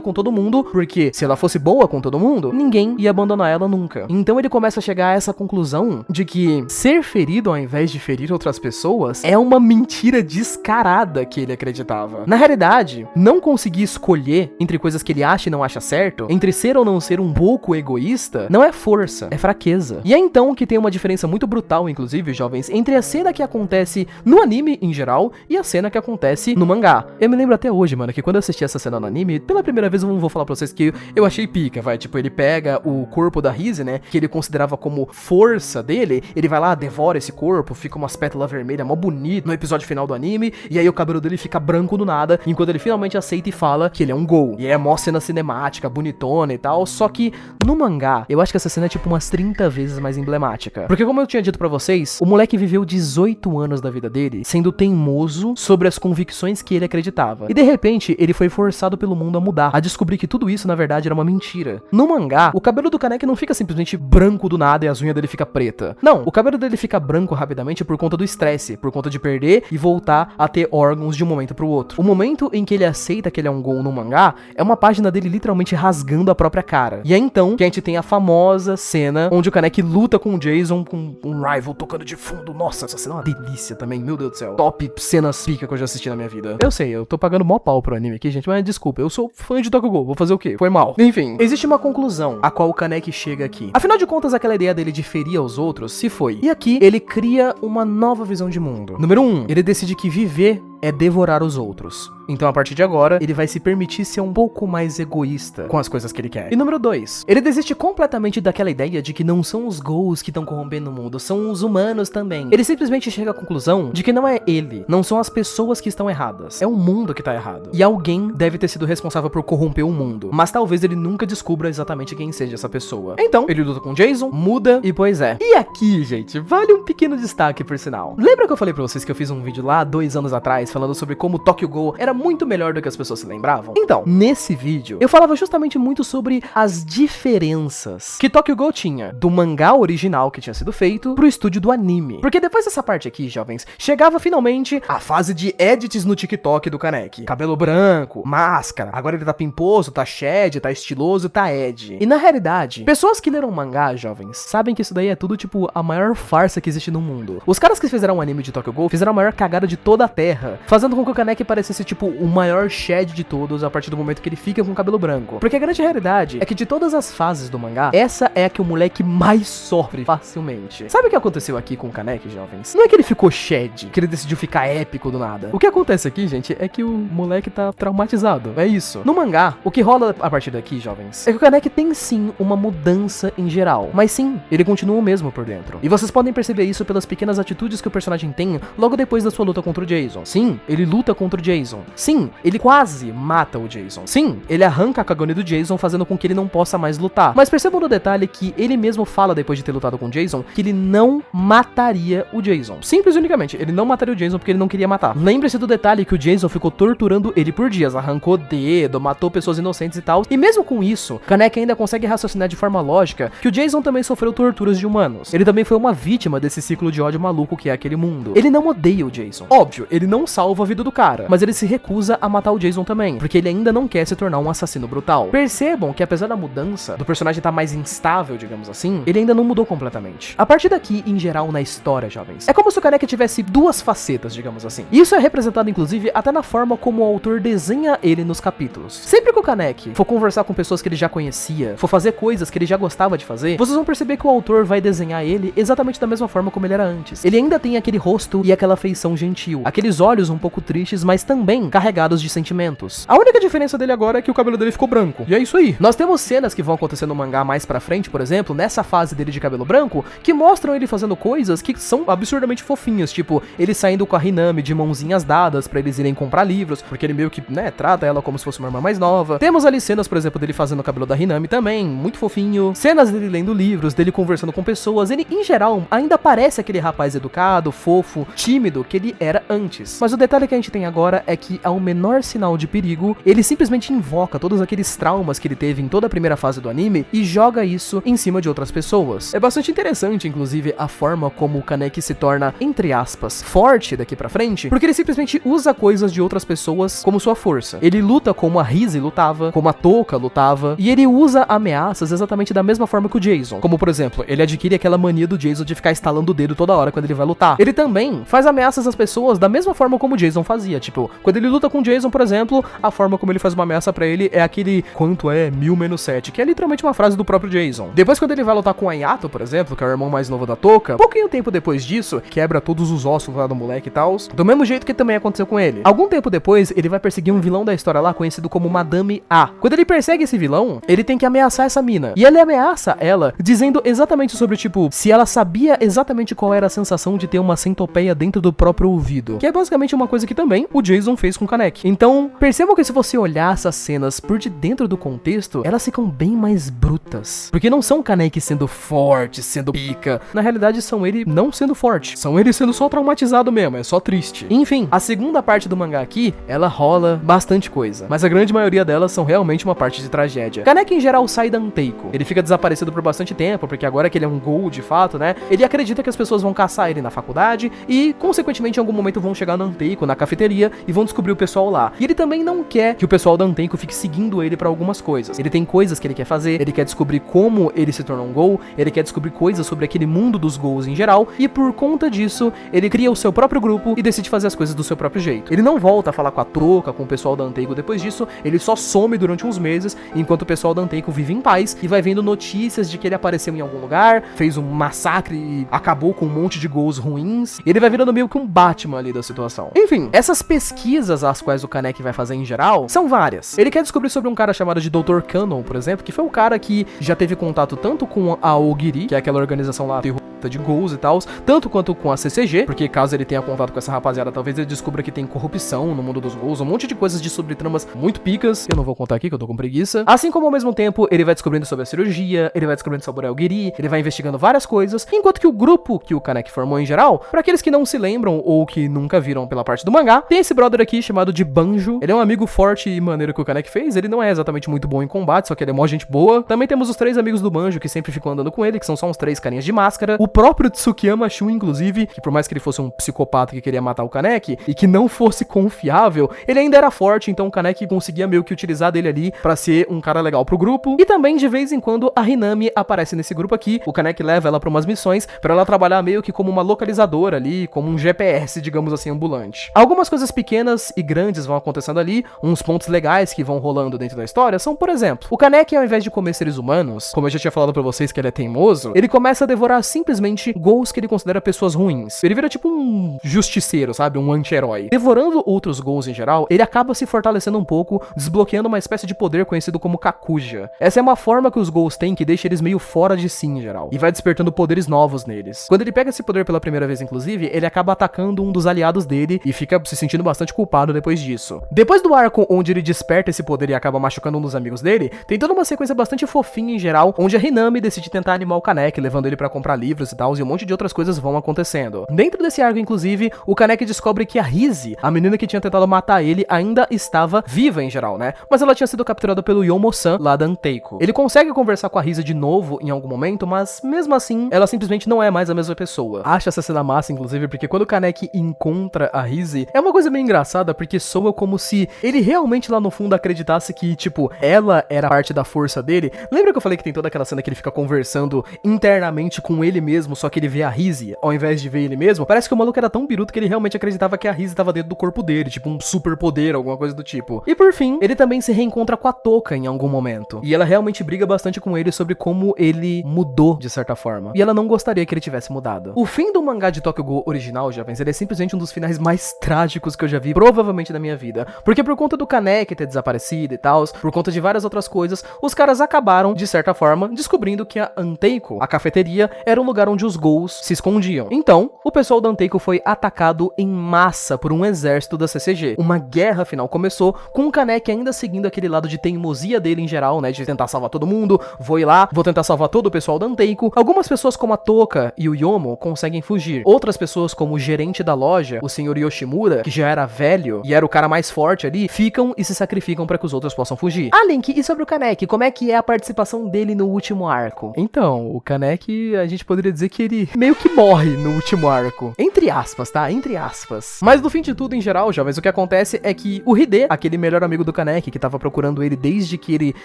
com todo mundo, porque se ela fosse boa com todo mundo, ninguém ia abandonar ela nunca. Então ele começa a chegar a essa conclusão de que ser ferido ao invés de ferir outras pessoas é uma mentira descarada que ele acreditava. Na realidade, não conseguir escolher entre coisas que ele acha e não acha certo, entre ser ou não ser um pouco egoísta, não é força, é fraqueza. E é então que tem uma diferença muito brutal, inclusive, jovens, entre a cena que acontece no anime em geral e a cena que acontece no mangá. Eu me lembro até hoje, mano, que quando eu assisti essa cena no anime, pela primeira vez eu vou falar pra vocês que eu achei pica, vai, tipo, ele pega o corpo da Rise, né, que ele considerava como força dele, ele vai lá, devora esse corpo, fica umas pétalas vermelhas, mó bonito no episódio final do anime, e aí o cabelo dele fica branco do nada, enquanto ele finalmente aceita e fala que ele é um Gol. E é mó cena cinemática, bonitona e tal, só que no mangá, eu acho que essa cena é tipo umas 30 vezes mais emblemática. Porque como eu tinha dito pra vocês, o moleque viveu 18 anos da vida dele sendo teimoso sobre as convicções que ele acreditava. E de repente, ele foi forçado pelo mundo a mudar, a descobrir que tudo isso na verdade era uma mentira. No mangá, o cabelo do Kaneki não fica simplesmente branco do nada e as unhas dele fica preta. Não, o cabelo dele fica branco rapidamente por conta do estresse, por conta de perder e voltar a ter órgãos de um momento pro outro. O momento em que ele aceita que ele é um Gol no mangá é uma página dele literalmente rasgando a própria cara. E é então que a gente tem a famosa cena onde o Kaneki luta com o Jason com um rival tocando de fundo. Nossa, essa cena é uma delícia também, meu Deus do céu. Top cenas pica que eu já assisti na minha vida. Eu sei, eu tô pagando mó pau pro anime aqui, gente, mas desculpa, eu sou fã de Tokyo Ghoul, vou fazer o quê? Foi mal. Enfim, existe uma conclusão a qual o Kaneki chega aqui. Afinal de contas, aquela ideia dele de ferir aos outros se foi. E aqui, ele cria uma nova visão de mundo. Número 1, ele decide que viver é devorar os outros. Então, a partir de agora, ele vai se permitir ser um pouco mais egoísta com as coisas que ele quer. E número 2, ele desiste completamente daquela ideia de que não são os Ghouls que estão corrompendo o mundo, são os humanos também. Ele simplesmente chega à conclusão de que não é ele, não são as pessoas que estão erradas, é o mundo que tá errado. E alguém deve ter sido responsável por corromper o mundo, mas talvez ele nunca descubra exatamente quem seja essa pessoa. Então, ele luta com Jason, muda e pois é. E aqui, gente, vale um pequeno destaque por sinal. Lembra que eu falei pra vocês que eu fiz um vídeo lá 2 anos atrás falando sobre como Tokyo Ghoul era muito melhor do que as pessoas se lembravam? Então, nesse vídeo, eu falava justamente muito sobre as diferenças que Tokyo Ghoul tinha do mangá original que tinha sido feito pro estúdio do anime. Porque depois dessa parte aqui, jovens, chegava finalmente a fase de edits no TikTok do Kaneki. Cabelo branco, máscara, agora ele tá pimposo, tá shed, tá estiloso, tá edgy. E na realidade, pessoas que leram mangá, jovens, sabem que isso daí é tudo tipo a maior farsa que existe no mundo. Os caras que fizeram um anime de Tokyo Ghoul fizeram a maior cagada de toda a terra, fazendo com que o Kaneki parecesse tipo o maior shed de todos a partir do momento que ele fica com o cabelo branco. Porque a grande realidade é que de todas as fases do mangá, essa é a que o moleque mais sofre facilmente. Sabe o que aconteceu aqui com o Kaneki, jovens? Não é que ele ficou shed, que ele decidiu ficar épico do nada. O que acontece aqui, gente, é que o moleque tá traumatizado. É isso. No mangá, o que rola a partir daqui, jovens, é que o Kaneki tem sim uma mudança em geral. Mas sim, ele continua o mesmo por dentro. E vocês podem perceber isso pelas pequenas atitudes que o personagem tem logo depois da sua luta contra o Jason. Sim, Sim, ele luta contra o Jason. Sim, ele quase mata o Jason. Sim, ele arranca a Kagome do Jason, fazendo com que ele não possa mais lutar. Mas percebam no detalhe que ele mesmo fala, depois de ter lutado com o Jason, que ele não mataria o Jason. Simples e unicamente, ele não mataria o Jason porque ele não queria matar. Lembre-se do detalhe que o Jason ficou torturando ele por dias, arrancou dedo, matou pessoas inocentes e tal. E mesmo com isso, Kaneki ainda consegue raciocinar de forma lógica que o Jason também sofreu torturas de humanos. Ele também foi uma vítima desse ciclo de ódio maluco que é aquele mundo. Ele não odeia o Jason. Óbvio, ele não salva a vida do cara, mas ele se recusa a matar o Jason também, porque ele ainda não quer se tornar um assassino brutal. Percebam que apesar da mudança, do personagem estar mais instável, digamos assim, ele ainda não mudou completamente. A partir daqui, em geral, na história, jovens, é como se o Kaneki tivesse duas facetas, digamos assim. E isso é representado, inclusive, até na forma como o autor desenha ele nos capítulos. Sempre que o Kaneki for conversar com pessoas que ele já conhecia, for fazer coisas que ele já gostava de fazer, vocês vão perceber que o autor vai desenhar ele exatamente da mesma forma como ele era antes. Ele ainda tem aquele rosto e aquela feição gentil, aqueles olhos um pouco tristes, mas também carregados de sentimentos. A única diferença dele agora é que o cabelo dele ficou branco. E é isso aí. Nós temos cenas que vão acontecer no mangá mais pra frente, por exemplo, nessa fase dele de cabelo branco, que mostram ele fazendo coisas que são absurdamente fofinhas, tipo, ele saindo com a Hinami de mãozinhas dadas pra eles irem comprar livros, porque ele meio que, né, trata ela como se fosse uma irmã mais nova. Temos ali cenas, por exemplo, dele fazendo o cabelo da Hinami também, muito fofinho. Cenas dele lendo livros, dele conversando com pessoas. Ele, em geral, ainda parece aquele rapaz educado, fofo, tímido que ele era antes. Mas o detalhe que a gente tem agora é que, ao menor sinal de perigo, ele simplesmente invoca todos aqueles traumas que ele teve em toda a primeira fase do anime e joga isso em cima de outras pessoas. É bastante interessante, inclusive, a forma como o Kaneki se torna, entre aspas, forte daqui pra frente, porque ele simplesmente usa coisas de outras pessoas como sua força. Ele luta como a Rise lutava, como a Touka lutava, e ele usa ameaças exatamente da mesma forma que o Jason. Como, por exemplo, ele adquire aquela mania do Jason de ficar estalando o dedo toda hora quando ele vai lutar. Ele também faz ameaças às pessoas da mesma forma como o Jason fazia. Tipo, quando ele luta com o Jason, por exemplo, a forma como ele faz uma ameaça pra ele é aquele quanto é 1000-7, que é literalmente uma frase do próprio Jason. Depois, quando ele vai lutar com a Yato, por exemplo, que é o irmão mais novo da Touka, pouquinho tempo depois disso, quebra todos os ossos lá do moleque e tal, do mesmo jeito que também aconteceu com ele. Algum tempo depois, ele vai perseguir um vilão da história lá, conhecido como Madame A. Quando ele persegue esse vilão, ele tem que ameaçar essa mina. E ele ameaça ela, dizendo exatamente sobre, tipo, se ela sabia exatamente qual era a sensação de ter uma centopeia dentro do próprio ouvido. Que é basicamente uma coisa que também o Jason fez com o Kaneki. Então, percebam que se você olhar essas cenas por de dentro do contexto, elas ficam bem mais brutas. Porque não são Kaneki sendo forte, sendo pica. Na realidade, são ele não sendo forte. São ele sendo só traumatizado mesmo, é só triste. Enfim, a segunda parte do mangá aqui, ela rola bastante coisa. Mas a grande maioria delas são realmente uma parte de tragédia. Kaneki, em geral, sai da Anteiko. Ele fica desaparecido por bastante tempo, porque agora que ele é um Gol de fato, né? Ele acredita que as pessoas vão caçar ele na faculdade e, consequentemente, em algum momento vão chegar na Anteiko, na cafeteria, e vão descobrir o pessoal lá. E ele também não quer que o pessoal da Anteiko fique seguindo ele pra algumas coisas. Ele tem coisas que ele quer fazer, ele quer descobrir como ele se tornou um Gol, ele quer descobrir coisas sobre aquele mundo dos Gols em geral, e por conta disso, ele cria o seu próprio grupo e decide fazer as coisas do seu próprio jeito. Ele não volta a falar com a Touka, com o pessoal da Anteiko depois disso, ele só some durante uns meses, enquanto o pessoal da Anteiko vive em paz e vai vendo notícias de que ele apareceu em algum lugar, fez um massacre e acabou com um monte de gols ruins, e ele vai virando meio que um Batman ali da situação. Enfim, essas pesquisas às quais o Kaneki vai fazer em geral, são várias. Ele quer descobrir sobre um cara chamado de Dr. Cannon, por exemplo, que foi um cara que já teve contato tanto com a Ogiri, que é aquela organização lá de gols e tal, tanto quanto com a CCG, porque caso ele tenha contato com essa rapaziada, talvez ele descubra que tem corrupção no mundo dos gols, um monte de coisas de subtramas muito picas, eu não vou contar aqui que eu tô com preguiça. Assim como ao mesmo tempo, ele vai descobrindo sobre a cirurgia, ele vai descobrindo sobre a Ogiri, ele vai investigando várias coisas, enquanto que o grupo que o Kaneki formou em geral, pra aqueles que não se lembram ou que nunca viram pela parte do mangá, tem esse brother aqui chamado de Banjo. Ele é um amigo forte e maneiro que o Kaneki fez, ele não é exatamente muito bom em combate, só que ele é mó gente boa. Também temos os 3 amigos do Banjo que sempre ficam andando com ele, que são só uns 3 carinhas de máscara. O próprio Tsukiyama Shun, inclusive, que por mais que ele fosse um psicopata que queria matar o Kaneki e que não fosse confiável, ele ainda era forte, então o Kaneki conseguia meio que utilizar dele ali pra ser um cara legal pro grupo. E também, de vez em quando, a Hinami aparece nesse grupo aqui, o Kaneki leva ela pra umas missões pra ela trabalhar meio que como uma localizadora ali, como um GPS, digamos assim, ambulante. Algumas coisas pequenas e grandes vão acontecendo ali, uns pontos legais que vão rolando dentro da história são, por exemplo, o Kaneki, ao invés de comer seres humanos, como eu já tinha falado pra vocês que ele é teimoso, ele começa a devorar simplesmente simplesmente gols que ele considera pessoas ruins. Ele vira tipo um justiceiro, sabe? Um anti-herói. Devorando outros gols em geral, ele acaba se fortalecendo um pouco, desbloqueando uma espécie de poder conhecido como Kakuja. Essa é uma forma que os gols têm que deixa eles meio fora de si em geral, e vai despertando poderes novos neles. Quando ele pega esse poder pela primeira vez, inclusive, ele acaba atacando um dos aliados dele e fica se sentindo bastante culpado depois disso. Depois do arco onde ele desperta esse poder e acaba machucando um dos amigos dele, tem toda uma sequência bastante fofinha em geral, onde a Hinami decide tentar animar o Kaneki, levando ele pra comprar livros e tal, e um monte de outras coisas vão acontecendo. Dentro desse arco, inclusive, o Kaneki descobre que a Rize, a menina que tinha tentado matar ele, ainda estava viva em geral, né? Mas ela tinha sido capturada pelo Yomo-san, lá da Anteiko. Ele consegue conversar com a Rize de novo em algum momento, mas mesmo assim, ela simplesmente não é mais a mesma pessoa. Acho essa cena massa, inclusive, porque quando o Kaneki encontra a Rize, é uma coisa meio engraçada, porque soa como se ele realmente lá no fundo acreditasse que, tipo, ela era parte da força dele. Lembra que eu falei que tem toda aquela cena que ele fica conversando internamente com ele mesmo, só que ele vê a Rize, ao invés de ver ele mesmo? Parece que o maluco era tão biruto que ele realmente acreditava que a Rize estava dentro do corpo dele, tipo um superpoder, alguma coisa do tipo. E por fim, ele também se reencontra com a Toka em algum momento. E ela realmente briga bastante com ele sobre como ele mudou, de certa forma. E ela não gostaria que ele tivesse mudado. O fim do mangá de Tokyo Ghoul original, jovens, ele é simplesmente um dos finais mais trágicos que eu já vi, provavelmente da minha vida. Porque por conta do Kaneki ter desaparecido e tal, por conta de várias outras coisas, os caras acabaram, de certa forma, descobrindo que a Anteiko, a cafeteria, era um lugar onde os Ghouls se escondiam. Então, o pessoal da Anteiko foi atacado em massa por um exército da CCG. Uma guerra final começou, com o Kaneki ainda seguindo aquele lado de teimosia dele em geral, né, de tentar salvar todo mundo, vou ir lá, vou tentar salvar todo o pessoal da Anteiko. Algumas pessoas como a Toka e o Yomo conseguem fugir. Outras pessoas como o gerente da loja, o Sr. Yoshimura, que já era velho e era o cara mais forte ali, ficam e se sacrificam para que os outros possam fugir. Ah, Link, e sobre o Kaneki, como é que é a participação dele no último arco? Então, o Kaneki, a gente poderia dizer que ele meio que morre no último arco. Entre aspas, tá? Entre aspas. Mas no fim de tudo, em geral, jovens, o que acontece é que o Hide, aquele melhor amigo do Kaneki, que tava procurando ele desde que ele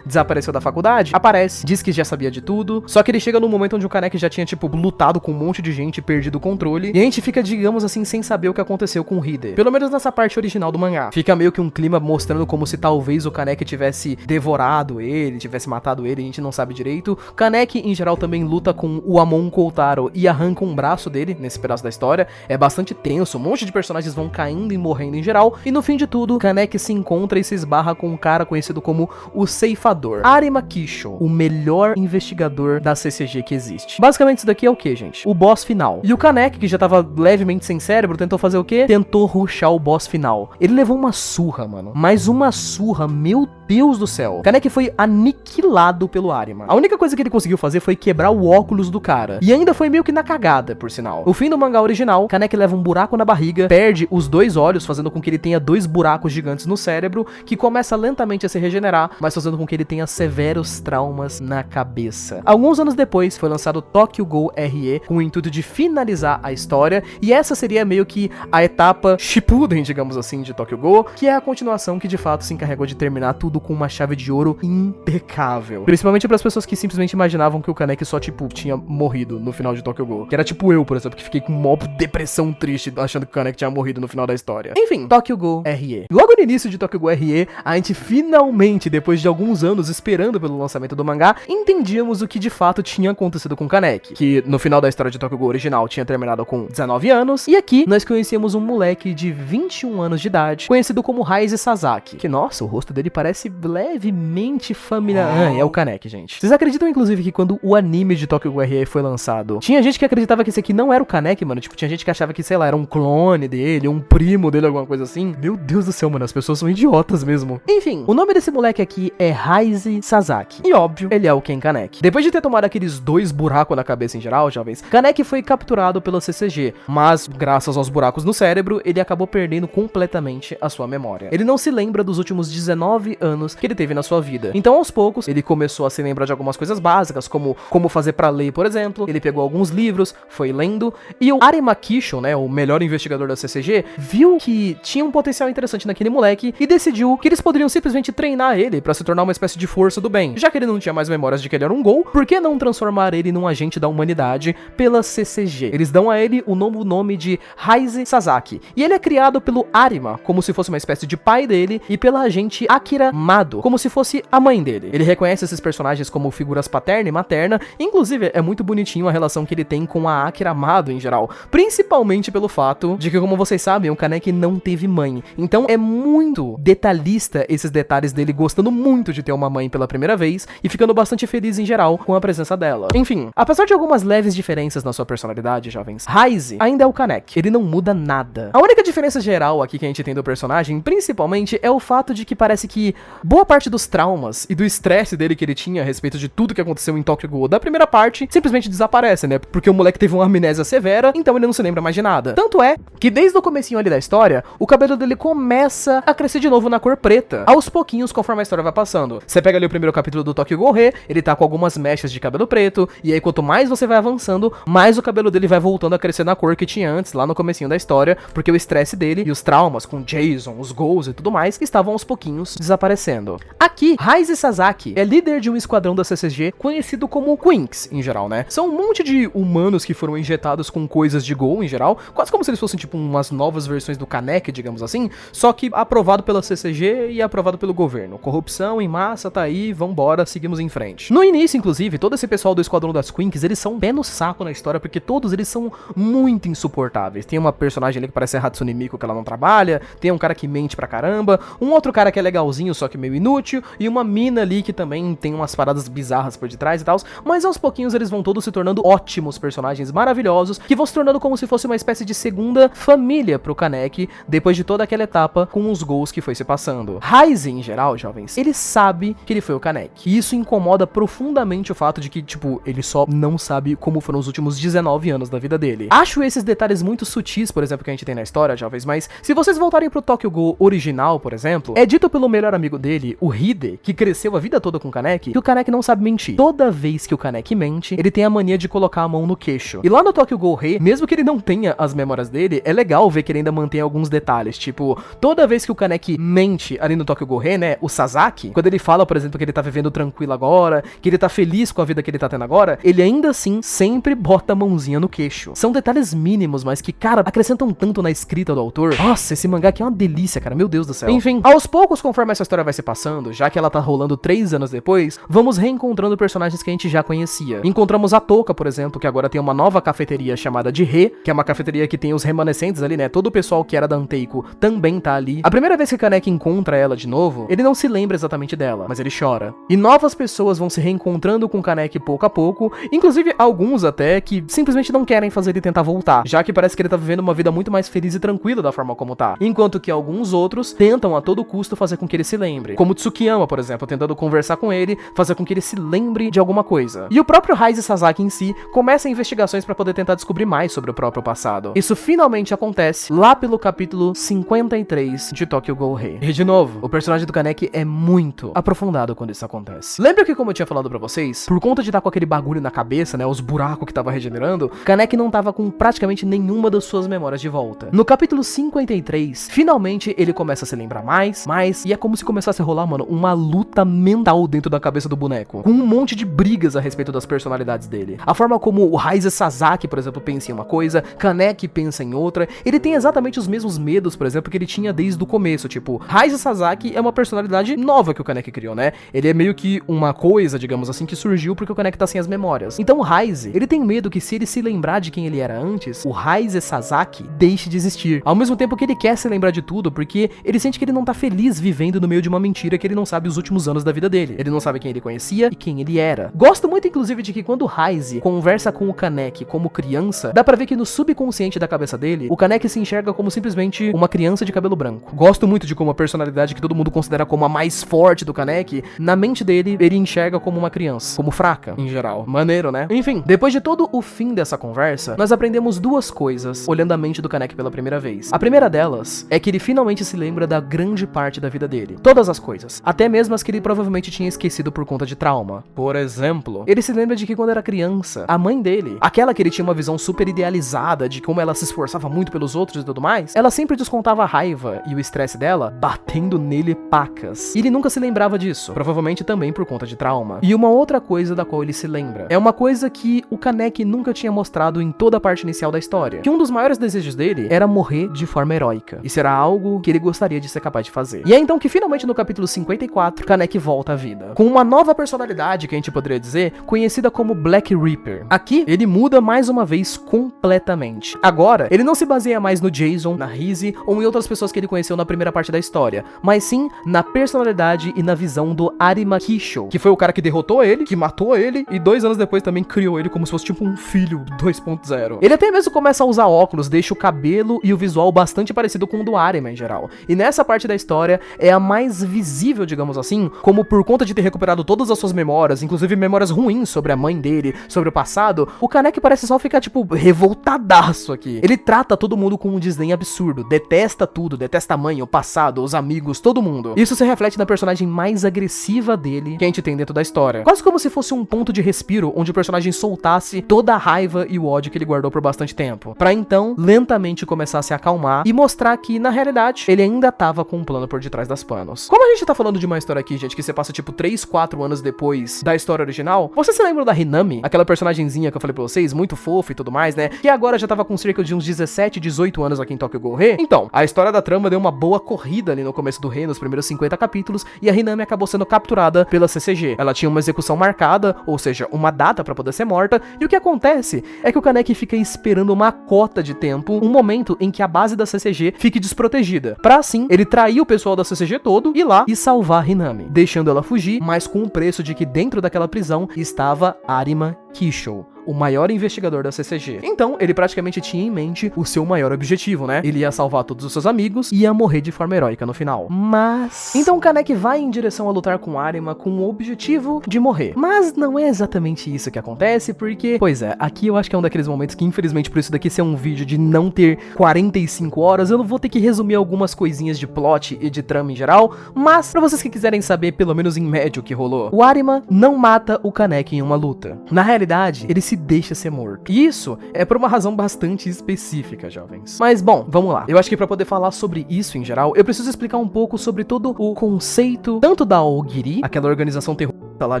desapareceu da faculdade, aparece, diz que já sabia de tudo, só que ele chega num momento onde o Kaneki já tinha, tipo, lutado com um monte de gente, perdido o controle, e a gente fica, digamos assim, sem saber o que aconteceu com o Hide. Pelo menos nessa parte original do mangá. Fica meio que um clima mostrando como se talvez o Kaneki tivesse devorado ele, tivesse matado ele, a gente não sabe direito. Kaneki, em geral, também luta com o Amon Koutaro e arranca um braço dele nesse pedaço da história. É bastante tenso, um monte de personagens vão caindo e morrendo em geral, e no fim de tudo, Kaneki se encontra e se esbarra com um cara conhecido como o Ceifador, Arima Kisho, o melhor investigador da CCG que existe. Basicamente isso daqui é o que, gente? O boss final. E o Kaneki, que já tava levemente sem cérebro, tentou fazer o quê? Tentou rushar o boss final. Ele levou uma surra, mano. Mas uma surra, meu Deus do céu. Kaneki foi aniquilado pelo Arima. A única coisa que ele conseguiu fazer foi quebrar o óculos do cara. E ainda foi meio que na cagada, por sinal. O fim do mangá original, Kaneki leva um buraco na barriga, perde os 2 olhos, fazendo com que ele tenha 2 buracos gigantes no cérebro, que começa lentamente a se regenerar, mas fazendo com que ele tenha severos traumas na cabeça. Alguns anos depois, foi lançado Tokyo Ghoul RE, com o intuito de finalizar a história, e essa seria meio que a etapa Shippuden, digamos assim, de Tokyo Ghoul, que é a continuação que de fato se encarregou de terminar tudo com uma chave de ouro impecável. Principalmente para as pessoas que simplesmente imaginavam que o Kaneki só, tipo, tinha morrido no final de Tokyo Ghoul. Que era tipo eu, por exemplo, que fiquei com uma depressão triste achando que o Kaneki tinha morrido no final da história. Enfim, Tokyo Ghoul RE. Logo no início de Tokyo Ghoul RE, a gente finalmente, depois de alguns anos esperando pelo lançamento do mangá, entendíamos o que de fato tinha acontecido com o Kaneki. Que no final da história de Tokyo Ghoul original tinha terminado com 19 anos, e aqui nós conhecíamos um moleque de 21 anos de idade, conhecido como Raize Sasaki. Que, nossa, o rosto dele parece levemente familiar. É o Kaneki, gente. Vocês acreditam, inclusive, que quando o anime de Tokyo Ghoul RE foi lançado, tinha gente que acreditava que esse aqui não era o Kaneki, mano? Tipo, tinha gente que achava que, sei lá, era um clone dele, um primo dele, alguma coisa assim. Meu Deus do céu, mano, as pessoas são idiotas mesmo. Enfim, o nome desse moleque aqui é Raize Sasaki. E óbvio, ele é o Ken Kaneki. Depois de ter tomado aqueles 2 buracos na cabeça em geral, jovens, Kaneki foi capturado pela CCG, mas, graças aos buracos no cérebro, ele acabou perdendo completamente a sua memória. Ele não se lembra dos últimos 19 anos que ele teve na sua vida. Então, aos poucos, ele começou a se lembrar de algumas coisas básicas, como fazer pra ler, por exemplo. Ele pegou alguns livros, foi lendo, e o Arima Kisho, né, o melhor investigador da CCG, viu que tinha um potencial interessante naquele moleque e decidiu que eles poderiam simplesmente treinar ele pra se tornar uma espécie de força do bem. Já que ele não tinha mais memórias de que ele era um Ghoul, por que não transformar ele num agente da humanidade pela CCG? Eles dão a ele o novo nome de Raize Sasaki, e ele é criado pelo Arima, como se fosse uma espécie de pai dele, e pela agente Akira Mado, como se fosse a mãe dele. Ele reconhece esses personagens como figuras paterna e materna, inclusive é muito bonitinho a relação que ele tem com a Akira Amado em geral, principalmente pelo fato de que, como vocês sabem, o Kaneki não teve mãe. Então é muito detalhista esses detalhes dele gostando muito de ter uma mãe pela primeira vez e ficando bastante feliz em geral com a presença dela. Enfim, apesar de algumas leves diferenças na sua personalidade, jovens, Raize ainda é o Kaneki. Ele não muda nada. A única diferença geral aqui que a gente tem do personagem, principalmente, é o fato de que parece que boa parte dos traumas e do estresse dele que ele tinha a respeito de tudo que aconteceu em Tokyo Ghoul da primeira parte, simplesmente desaparece, né? Porque o moleque teve uma amnésia severa, então ele não se lembra mais de nada. Tanto é que desde o comecinho ali da história, o cabelo dele começa a crescer de novo na cor preta, aos pouquinhos conforme a história vai passando. Você pega ali o primeiro capítulo do Tokyo Ghoul, ele tá com algumas mechas de cabelo preto, e aí quanto mais você vai avançando, mais o cabelo dele vai voltando a crescer na cor que tinha antes, lá no comecinho da história, porque o estresse dele e os traumas com Jason, os Ghouls e tudo mais, estavam aos pouquinhos desaparecendo. Aqui, Raize Sasaki é líder de um esquadrão da CCG conhecido como Quinks, em geral, né? São um monte de humanos que foram injetados com coisas de Ghoul, em geral, quase como se eles fossem, tipo, umas novas versões do Kaneki, digamos assim, só que aprovado pela CCG e aprovado pelo governo. Corrupção em massa, tá aí, vambora, seguimos em frente. No início, inclusive, todo esse pessoal do esquadrão das Quinks, eles são pé no saco na história, porque todos eles são muito insuportáveis. Tem uma personagem ali que parece a Hatsune Miku, que ela não trabalha, tem um cara que mente pra caramba, um outro cara que é legalzinho, só que meio inútil, e uma mina ali que também tem umas paradas bizarras por detrás e tal, mas aos pouquinhos eles vão todos se tornando ótimos personagens maravilhosos, que vão se tornando como se fosse uma espécie de segunda família pro Kaneki, depois de toda aquela etapa com os Ghouls que foi se passando. Raize, em geral, jovens, ele sabe que ele foi o Kaneki, e isso incomoda profundamente o fato de que, tipo, ele só não sabe como foram os últimos 19 anos da vida dele. Acho esses detalhes muito sutis, por exemplo, que a gente tem na história, jovens, mas se vocês voltarem pro Tokyo Ghoul original, por exemplo, é dito pelo melhor amigo dele, o Hide, que cresceu a vida toda com o Kaneki, que o Kaneki não sabe mentir. Toda vez que o Kaneki mente, ele tem a mania de colocar a mão no queixo. E lá no Tokyo Ghoul Rei, mesmo que ele não tenha as memórias dele, é legal ver que ele ainda mantém alguns detalhes, tipo, toda vez que o Kaneki mente ali no Tokyo Ghoul Rei, né, o Sasaki, quando ele fala, por exemplo, que ele tá vivendo tranquilo agora, que ele tá feliz com a vida que ele tá tendo agora, ele ainda assim sempre bota a mãozinha no queixo. São detalhes mínimos, mas que, cara, acrescentam tanto na escrita do autor. Nossa, esse mangá aqui é uma delícia, cara, meu Deus do céu. Enfim, aos poucos, conforme essa história vai se passando, já que ela tá rolando 3 anos depois, vamos reencontrando personagens que a gente já conhecia. Encontramos a Toka, por exemplo, que agora tem uma nova cafeteria chamada de Re, que é uma cafeteria que tem os remanescentes ali, né? Todo o pessoal que era da Anteiko também tá ali. A primeira vez que Kaneki encontra ela de novo, ele não se lembra exatamente dela, mas ele chora. E novas pessoas vão se reencontrando com Kaneki pouco a pouco, inclusive alguns até que simplesmente não querem fazer ele tentar voltar, já que parece que ele tá vivendo uma vida muito mais feliz e tranquila da forma como tá. Enquanto que alguns outros tentam a todo custo fazer com que ele se lembre. Como Tsukiyama, por exemplo, tentando conversar com ele, fazer com que ele se lembre de alguma coisa. E o próprio Raize Sasaki em si começa investigações pra poder tentar descobrir mais sobre o próprio passado. Isso finalmente acontece lá pelo capítulo 53 de Tokyo Ghoul Rei. E de novo, o personagem do Kaneki é muito aprofundado quando isso acontece. Lembra que, como eu tinha falado pra vocês, por conta de estar com aquele bagulho na cabeça, né, os buracos que tava regenerando, Kaneki não tava com praticamente nenhuma das suas memórias de volta. No capítulo 53, finalmente ele começa a se lembrar mais, e é como se começasse a rolar, mano, uma luta mental dentro da cabeça do boneco, com um monte de brigas a respeito das personalidades dele. A forma como o Raize Sasaki, por exemplo, pensa em uma coisa, Kaneki pensa em outra, ele tem exatamente os mesmos medos, por exemplo, que ele tinha desde o começo, tipo, Raize Sasaki é uma personalidade nova que o Kaneki criou, né? Ele é meio que uma coisa, digamos assim, que surgiu porque o Kaneki tá sem as memórias. Então o Raize, ele tem medo que se ele se lembrar de quem ele era antes, o Raize Sasaki deixe de existir. Ao mesmo tempo que ele quer se lembrar de tudo, porque ele sente que ele não tá feliz vivendo no meio de uma mentira que ele não sabe os últimos anos da vida dele. Ele não sabe quem ele conhecia e quem ele era. Gosto muito, inclusive, de que quando o Raize conversa com o Kaneki como criança, dá pra ver que no subconsciente da cabeça dele, o Kaneki se enxerga como simplesmente uma criança de cabelo branco. Gosto muito de como a personalidade que todo mundo considera como a mais forte do Kaneki, na mente dele, ele enxerga como uma criança, como fraca, em geral. Maneiro, né? Enfim, depois de todo o fim dessa conversa, nós aprendemos duas coisas olhando a mente do Kaneki pela primeira vez. A primeira delas é que ele finalmente se lembra da grande parte da vida dele. Todas as coisas. Até mesmo as que ele provavelmente tinha esquecido por conta de trauma. Por exemplo, ele se lembra de que quando era criança, a mãe dele, aquela que ele tinha uma visão super idealizada de como ela se esforçava muito pelos outros e tudo mais, ela sempre descontava a raiva e o estresse dela batendo nele pacas. E ele nunca se lembrava disso, provavelmente também por conta de trauma. E uma outra coisa da qual ele se lembra, é uma coisa que o Kaneki nunca tinha mostrado em toda a parte inicial da história, que um dos maiores desejos dele era morrer de forma heróica. Isso era algo que ele gostaria de ser capaz de fazer. E é então que finalmente no capítulo 54, Kaneki volta à vida, com uma nova personalidade que a gente poderia dizer, conhecida como Black Reaper. Reaper. Aqui, ele muda mais uma vez completamente. Agora, ele não se baseia mais no Jason, na Rizzy ou em outras pessoas que ele conheceu na primeira parte da história, mas sim na personalidade e na visão do Arima Kisho, que foi o cara que derrotou ele, que matou ele e 2 anos depois também criou ele como se fosse tipo um filho 2.0. Ele até mesmo começa a usar óculos, deixa o cabelo e o visual bastante parecido com o do Arima em geral. E nessa parte da história é a mais visível, digamos assim, como por conta de ter recuperado todas as suas memórias, inclusive memórias ruins sobre a mãe dele, sobre o passado, o Kaneki parece só ficar tipo revoltadaço aqui. Ele trata todo mundo com um desdém absurdo, detesta tudo, detesta a mãe, o passado, os amigos, todo mundo. Isso se reflete na personagem mais agressiva dele que a gente tem dentro da história. Quase como se fosse um ponto de respiro onde o personagem soltasse toda a raiva e o ódio que ele guardou por bastante tempo, pra então lentamente começar a se acalmar e mostrar que na realidade ele ainda tava com um plano por detrás das panos. Como a gente tá falando de uma história aqui, gente, que você passa tipo 3, 4 anos depois da história original, você se lembra da Hinami? Aquela personagenzinha que eu falei pra vocês, muito fofa e tudo mais, né? Que agora já tava com cerca de uns 17, 18 anos aqui em Tokyo Ghoul Re. Então, a história da trama deu uma boa corrida ali no começo do Re, nos primeiros 50 capítulos, e a Hinami acabou sendo capturada pela CCG. Ela tinha uma execução marcada, ou seja, uma data pra poder ser morta, e o que acontece é que o Kaneki fica esperando uma cota de tempo, um momento em que a base da CCG fique desprotegida, pra assim ele trair o pessoal da CCG todo, ir lá e salvar a Hinami, deixando ela fugir, mas com o preço de que dentro daquela prisão estava Arima Kisho, o maior investigador da CCG. Então, ele praticamente tinha em mente o seu maior objetivo, né? Ele ia salvar todos os seus amigos e ia morrer de forma heróica no final. Mas... então o Kaneki vai em direção a lutar com Arima com o objetivo de morrer. Mas não é exatamente isso que acontece, porque... pois é, aqui eu acho que é um daqueles momentos que, infelizmente, por isso daqui ser um vídeo de não ter 45 horas, eu não vou ter que resumir algumas coisinhas de plot e de trama em geral, mas pra vocês que quiserem saber, pelo menos em médio, o que rolou, o Arima não mata o Kaneki em uma luta. Na realidade, ele se deixa ser morto. E isso é por uma razão bastante específica, jovens. Mas, bom, vamos lá. Eu acho que pra poder falar sobre isso em geral, eu preciso explicar um pouco sobre todo o conceito, tanto da Aogiri, aquela organização terrorista lá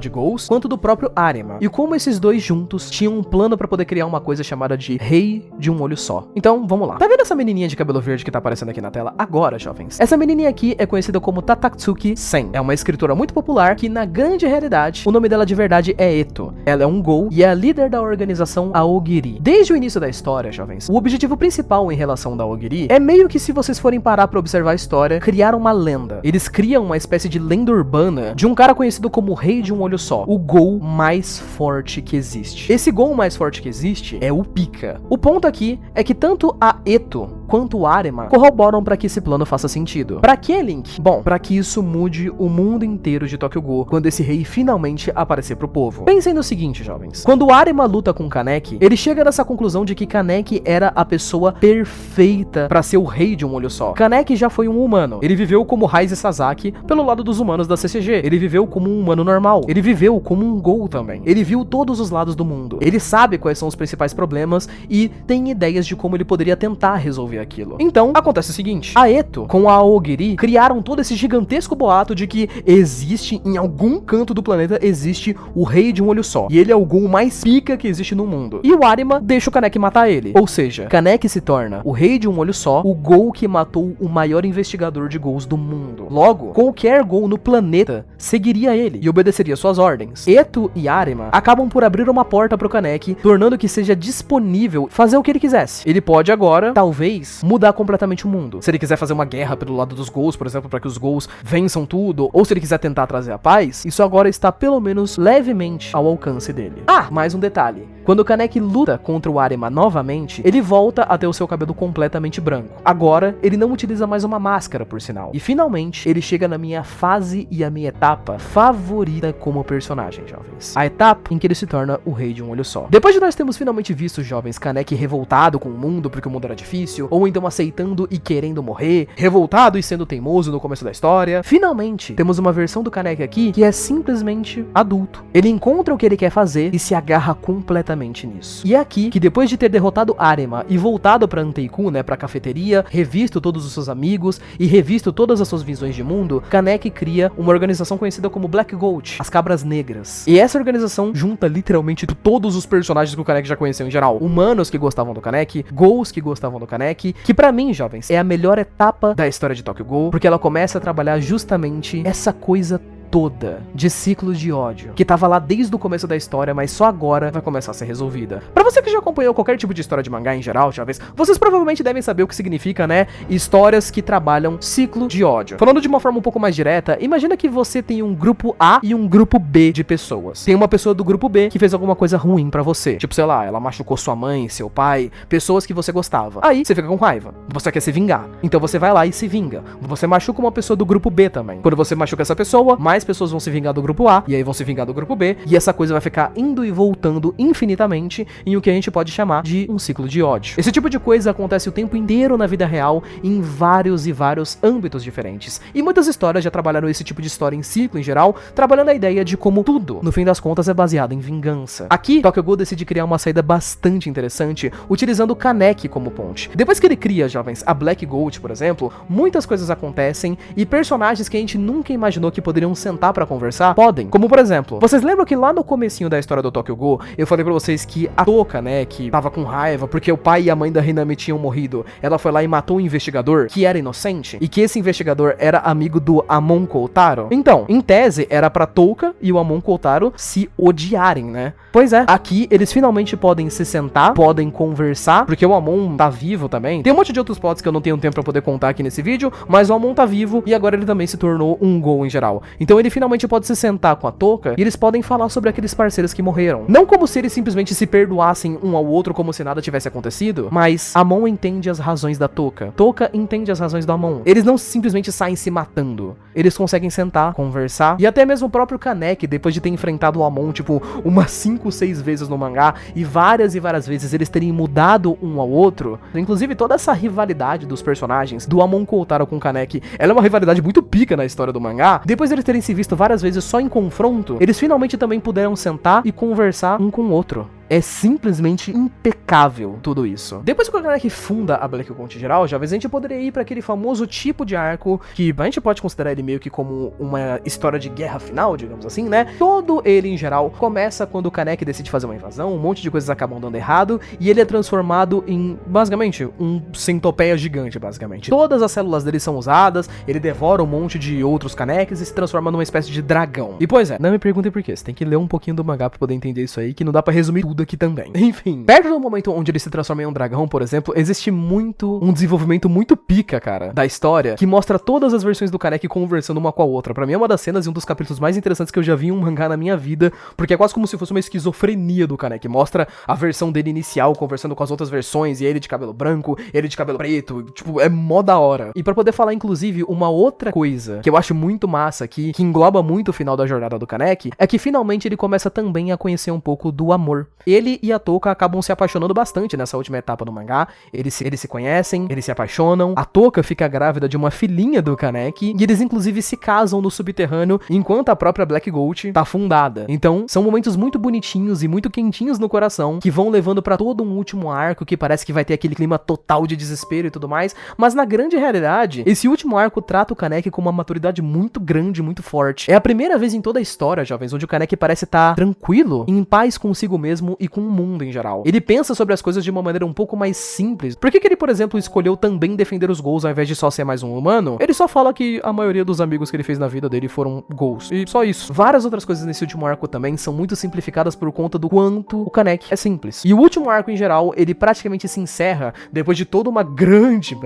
de Ghouls, quanto do próprio Arima. E como esses dois juntos tinham um plano pra poder criar uma coisa chamada de Rei de um Olho Só. Então, vamos lá. Tá vendo essa menininha de cabelo verde que tá aparecendo aqui na tela agora, jovens? Essa menininha aqui é conhecida como Tatatsuki Sen. É uma escritora muito popular que, na grande realidade, o nome dela de verdade é Eto. Ela é um Ghoul e é a líder da organização Aogiri. Desde o início da história, jovens, o objetivo principal em relação da Aogiri é meio que, se vocês forem parar pra observar a história, criar uma lenda. Eles criam uma espécie de lenda urbana de um cara conhecido como Rei de um Olho Só, o Ghoul mais forte que existe. Esse Ghoul mais forte que existe é o Pika. O ponto aqui é que tanto a Eto quanto o Arima corroboram para que esse plano faça sentido. Para que, Link? Bom, para que isso mude o mundo inteiro de Tokyo Ghoul quando esse rei finalmente aparecer pro povo. Pensem no seguinte, jovens. Quando o Arima luta com Kaneki, ele chega nessa conclusão de que Kaneki era a pessoa perfeita para ser o rei de um olho só. Kaneki já foi um humano. Ele viveu como Raiz Sasaki pelo lado dos humanos da CCG. Ele viveu como um humano normal. Ele viveu como um Ghoul também. Ele viu todos os lados do mundo. Ele sabe quais são os principais problemas e tem ideias de como ele poderia tentar resolver aquilo. Então, acontece o seguinte. A Eto, com a Aogiri, criaram todo esse gigantesco boato de que existe, em algum canto do planeta, existe o Rei de um Olho Só. E ele é o Ghoul mais pica que existe no mundo. E o Arima deixa o Kaneki matar ele. Ou seja, Kaneki se torna o Rei de um Olho Só, o Ghoul que matou o maior investigador de Ghouls do mundo. Logo, qualquer Ghoul no planeta seguiria ele e obedeceria suas ordens. Eto e Arima acabam por abrir uma porta pro Kaneki, tornando que seja disponível fazer o que ele quisesse. Ele pode agora, talvez, mudar completamente o mundo. Se ele quiser fazer uma guerra pelo lado dos Ghouls, por exemplo, para que os Ghouls vençam tudo, ou se ele quiser tentar trazer a paz, isso agora está pelo menos levemente ao alcance dele. Ah, mais um detalhe. Quando o Kaneki luta contra o Arima novamente, ele volta a ter o seu cabelo completamente branco. Agora, ele não utiliza mais uma máscara, por sinal. E finalmente, ele chega na minha fase e a minha etapa favorita como personagem, jovens. A etapa em que ele se torna o Rei de um Olho Só. Depois de nós termos finalmente visto, jovens, Kaneki revoltado com o mundo porque o mundo era difícil, ou então aceitando e querendo morrer, revoltado e sendo teimoso no começo da história, finalmente temos uma versão do Kaneki aqui que é simplesmente adulto. Ele encontra o que ele quer fazer e se agarra completamente nisso. E é aqui que, depois de ter derrotado Arima e voltado pra Anteiku, né, pra cafeteria, revisto todos os seus amigos e revisto todas as suas visões de mundo, Kaneki cria uma organização conhecida como Black Goat, as Cabras Negras. E essa organização junta literalmente todos os personagens que o Kaneki já conheceu em geral. Humanos que gostavam do Kaneki, Ghouls que gostavam do Kaneki, que pra mim, jovens, é a melhor etapa da história de Tokyo Ghoul, porque ela começa a trabalhar justamente essa coisa toda de ciclo de ódio, que tava lá desde o começo da história, mas só agora vai começar a ser resolvida. Pra você que já acompanhou qualquer tipo de história de mangá em geral, talvez, vocês provavelmente devem saber o que significa, né, histórias que trabalham ciclo de ódio. Falando de uma forma um pouco mais direta, imagina que você tem um grupo A e um grupo B de pessoas. Tem uma pessoa do grupo B que fez alguma coisa ruim pra você, tipo, sei lá, ela machucou sua mãe, seu pai, pessoas que você gostava. Aí, você fica com raiva, você quer se vingar, então você vai lá e se vinga. Você machuca uma pessoa do grupo B também. Quando você machuca essa pessoa, mais pessoas vão se vingar do grupo A, e aí vão se vingar do grupo B, e essa coisa vai ficar indo e voltando infinitamente em o que a gente pode chamar de um ciclo de ódio. Esse tipo de coisa acontece o tempo inteiro na vida real, em vários e vários âmbitos diferentes. E muitas histórias já trabalharam esse tipo de história em ciclo em geral, trabalhando a ideia de como tudo, no fim das contas, é baseado em vingança. Aqui, Tokyo Ghoul decide criar uma saída bastante interessante, utilizando o Kaneki como ponte. Depois que ele cria, jovens, a Black Gold, por exemplo, muitas coisas acontecem e personagens que a gente nunca imaginou que poderiam sentar pra conversar, podem. Como, por exemplo, vocês lembram que lá no comecinho da história do Tokyo Ghoul, eu falei pra vocês que a Toka, né, que tava com raiva porque o pai e a mãe da Hinami tinham morrido, ela foi lá e matou um investigador que era inocente, e que esse investigador era amigo do Amon Koutaro? Então, em tese, era pra Toka e o Amon Koutaro se odiarem, né? Pois é, aqui eles finalmente podem se sentar, podem conversar, porque o Amon tá vivo também. Tem um monte de outros plots que eu não tenho tempo pra poder contar aqui nesse vídeo, mas o Amon tá vivo e agora ele também se tornou um Ghoul em geral. Então ele finalmente pode se sentar com a Toka e eles podem falar sobre aqueles parceiros que morreram. Não como se eles simplesmente se perdoassem um ao outro como se nada tivesse acontecido, mas Amon entende as razões da Toka. Toka entende as razões do Amon. Eles não simplesmente saem se matando. Eles conseguem sentar, conversar, e até mesmo o próprio Kaneki, depois de ter enfrentado o Amon, tipo, umas 5, 6 vezes no mangá, e várias vezes eles terem mudado um ao outro, inclusive toda essa rivalidade dos personagens, do Amon Koutaro com o Kaneki, ela é uma rivalidade muito pica na história do mangá. Depois de eles terem se visto várias vezes só em confronto, eles finalmente também puderam sentar e conversar um com o outro. É simplesmente impecável tudo isso. Depois que o Kaneki funda a Black Gold geral, jovens, a gente poderia ir para aquele famoso tipo de arco que a gente pode considerar ele meio que como uma história de guerra final, digamos assim, né? Todo ele, em geral, começa quando o Kaneki decide fazer uma invasão, um monte de coisas acabam dando errado, e ele é transformado em, basicamente, um centopeia gigante, basicamente. Todas as células dele são usadas, ele devora um monte de outros Kanekis e se transforma numa espécie de dragão. E pois é, não me perguntem por quê, você tem que ler um pouquinho do mangá pra poder entender isso aí, que não dá pra resumir tudo aqui também. Enfim, perto do momento onde ele se transforma em um dragão, por exemplo, existe um desenvolvimento muito pica, cara, da história, que mostra todas as versões do Kaneki conversando uma com a outra. Pra mim é uma das cenas e um dos capítulos mais interessantes que eu já vi em um mangá na minha vida, porque é quase como se fosse uma esquizofrenia do Kaneki. Mostra a versão dele inicial conversando com as outras versões, e ele de cabelo branco, ele de cabelo preto, tipo, é mó da hora. E pra poder falar, inclusive, uma outra coisa que eu acho muito massa aqui, que engloba muito o final da jornada do Kaneki, é que finalmente ele começa também a conhecer um pouco do amor. Ele e a Toka acabam se apaixonando bastante nessa última etapa do mangá. Eles se conhecem, eles se apaixonam. A Toka fica grávida de uma filhinha do Kaneki, e eles inclusive se casam no subterrâneo enquanto a própria Black Gold tá fundada. Então, são momentos muito bonitinhos e muito quentinhos no coração, que vão levando pra todo um último arco que parece que vai ter aquele clima total de desespero e tudo mais, mas na grande realidade, esse último arco trata o Kaneki com uma maturidade muito grande, muito forte. É a primeira vez em toda a história, jovens, onde o Kaneki parece estar tranquilo, em paz consigo mesmo e com o mundo em geral. Ele pensa sobre as coisas de uma maneira um pouco mais simples. Por que ele, por exemplo, escolheu também defender os Ghouls ao invés de só ser mais um humano? Ele só fala que a maioria dos amigos que ele fez na vida dele foram Ghouls. E só isso. Várias outras coisas nesse último arco também são muito simplificadas por conta do quanto o Kaneki é simples. E o último arco, em geral, ele praticamente se encerra depois de toda uma grande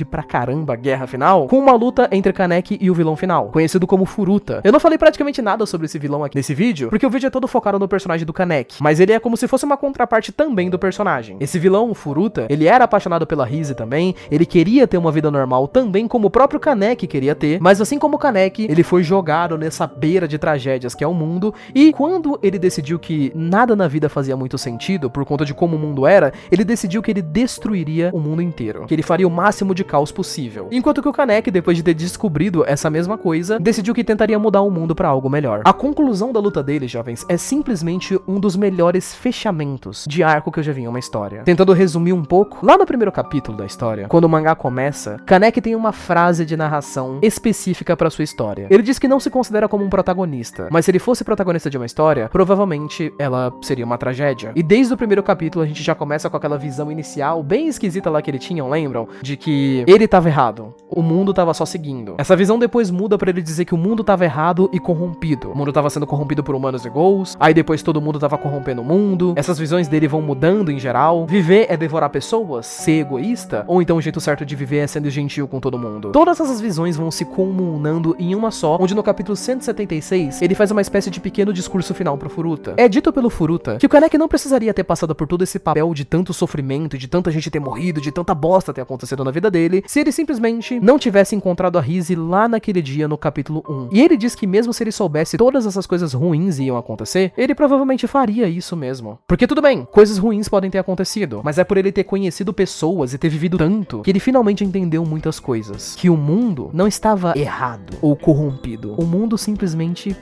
pra caramba guerra final, com uma luta entre Kaneki e o vilão final, conhecido como Furuta. Eu não falei praticamente nada sobre esse vilão aqui nesse vídeo, porque o vídeo é todo focado no personagem do Kaneki, mas ele é como se fosse uma contraparte também do personagem. Esse vilão, o Furuta, ele era apaixonado pela Rise também, ele queria ter uma vida normal também, como o próprio Kaneki queria ter, mas assim como o Kaneki, ele foi jogado nessa beira de tragédias que é o mundo, e quando ele decidiu que nada na vida fazia muito sentido, por conta de como o mundo era, ele decidiu que ele destruiria o mundo inteiro, que ele faria o máximo de caos possível. Enquanto que o Kaneki, depois de ter descobrido essa mesma coisa, decidiu que tentaria mudar o mundo pra algo melhor. A conclusão da luta dele, jovens, é simplesmente um dos melhores fechamentos fechamentos de arco que eu já vi em uma história. Tentando resumir um pouco, lá no primeiro capítulo da história, quando o mangá começa, Kaneki tem uma frase de narração específica pra sua história. Ele diz que não se considera como um protagonista, mas se ele fosse protagonista de uma história, provavelmente ela seria uma tragédia. E desde o primeiro capítulo a gente já começa com aquela visão inicial bem esquisita lá que ele tinha, lembram? De que ele tava errado, o mundo tava só seguindo. Essa visão depois muda pra ele dizer que o mundo tava errado e corrompido. O mundo tava sendo corrompido por humanos e ghouls, aí depois todo mundo tava corrompendo o mundo. Essas visões dele vão mudando em geral. Viver é devorar pessoas? Ser egoísta? Ou então o jeito certo de viver é sendo gentil com todo mundo? Todas essas visões vão se comunando em uma só, onde no capítulo 176 ele faz uma espécie de pequeno discurso final pro Furuta. É dito pelo Furuta que o Kaneki não precisaria ter passado por todo esse papel de tanto sofrimento, de tanta gente ter morrido, de tanta bosta ter acontecido na vida dele, se ele simplesmente não tivesse encontrado a Rise lá naquele dia no capítulo 1. E ele diz que mesmo se ele soubesse todas essas coisas ruins iam acontecer, ele provavelmente faria isso mesmo. Porque tudo bem, coisas ruins podem ter acontecido, mas é por ele ter conhecido pessoas e ter vivido tanto que ele finalmente entendeu muitas coisas. Que o mundo não estava errado ou corrompido. O mundo simplesmente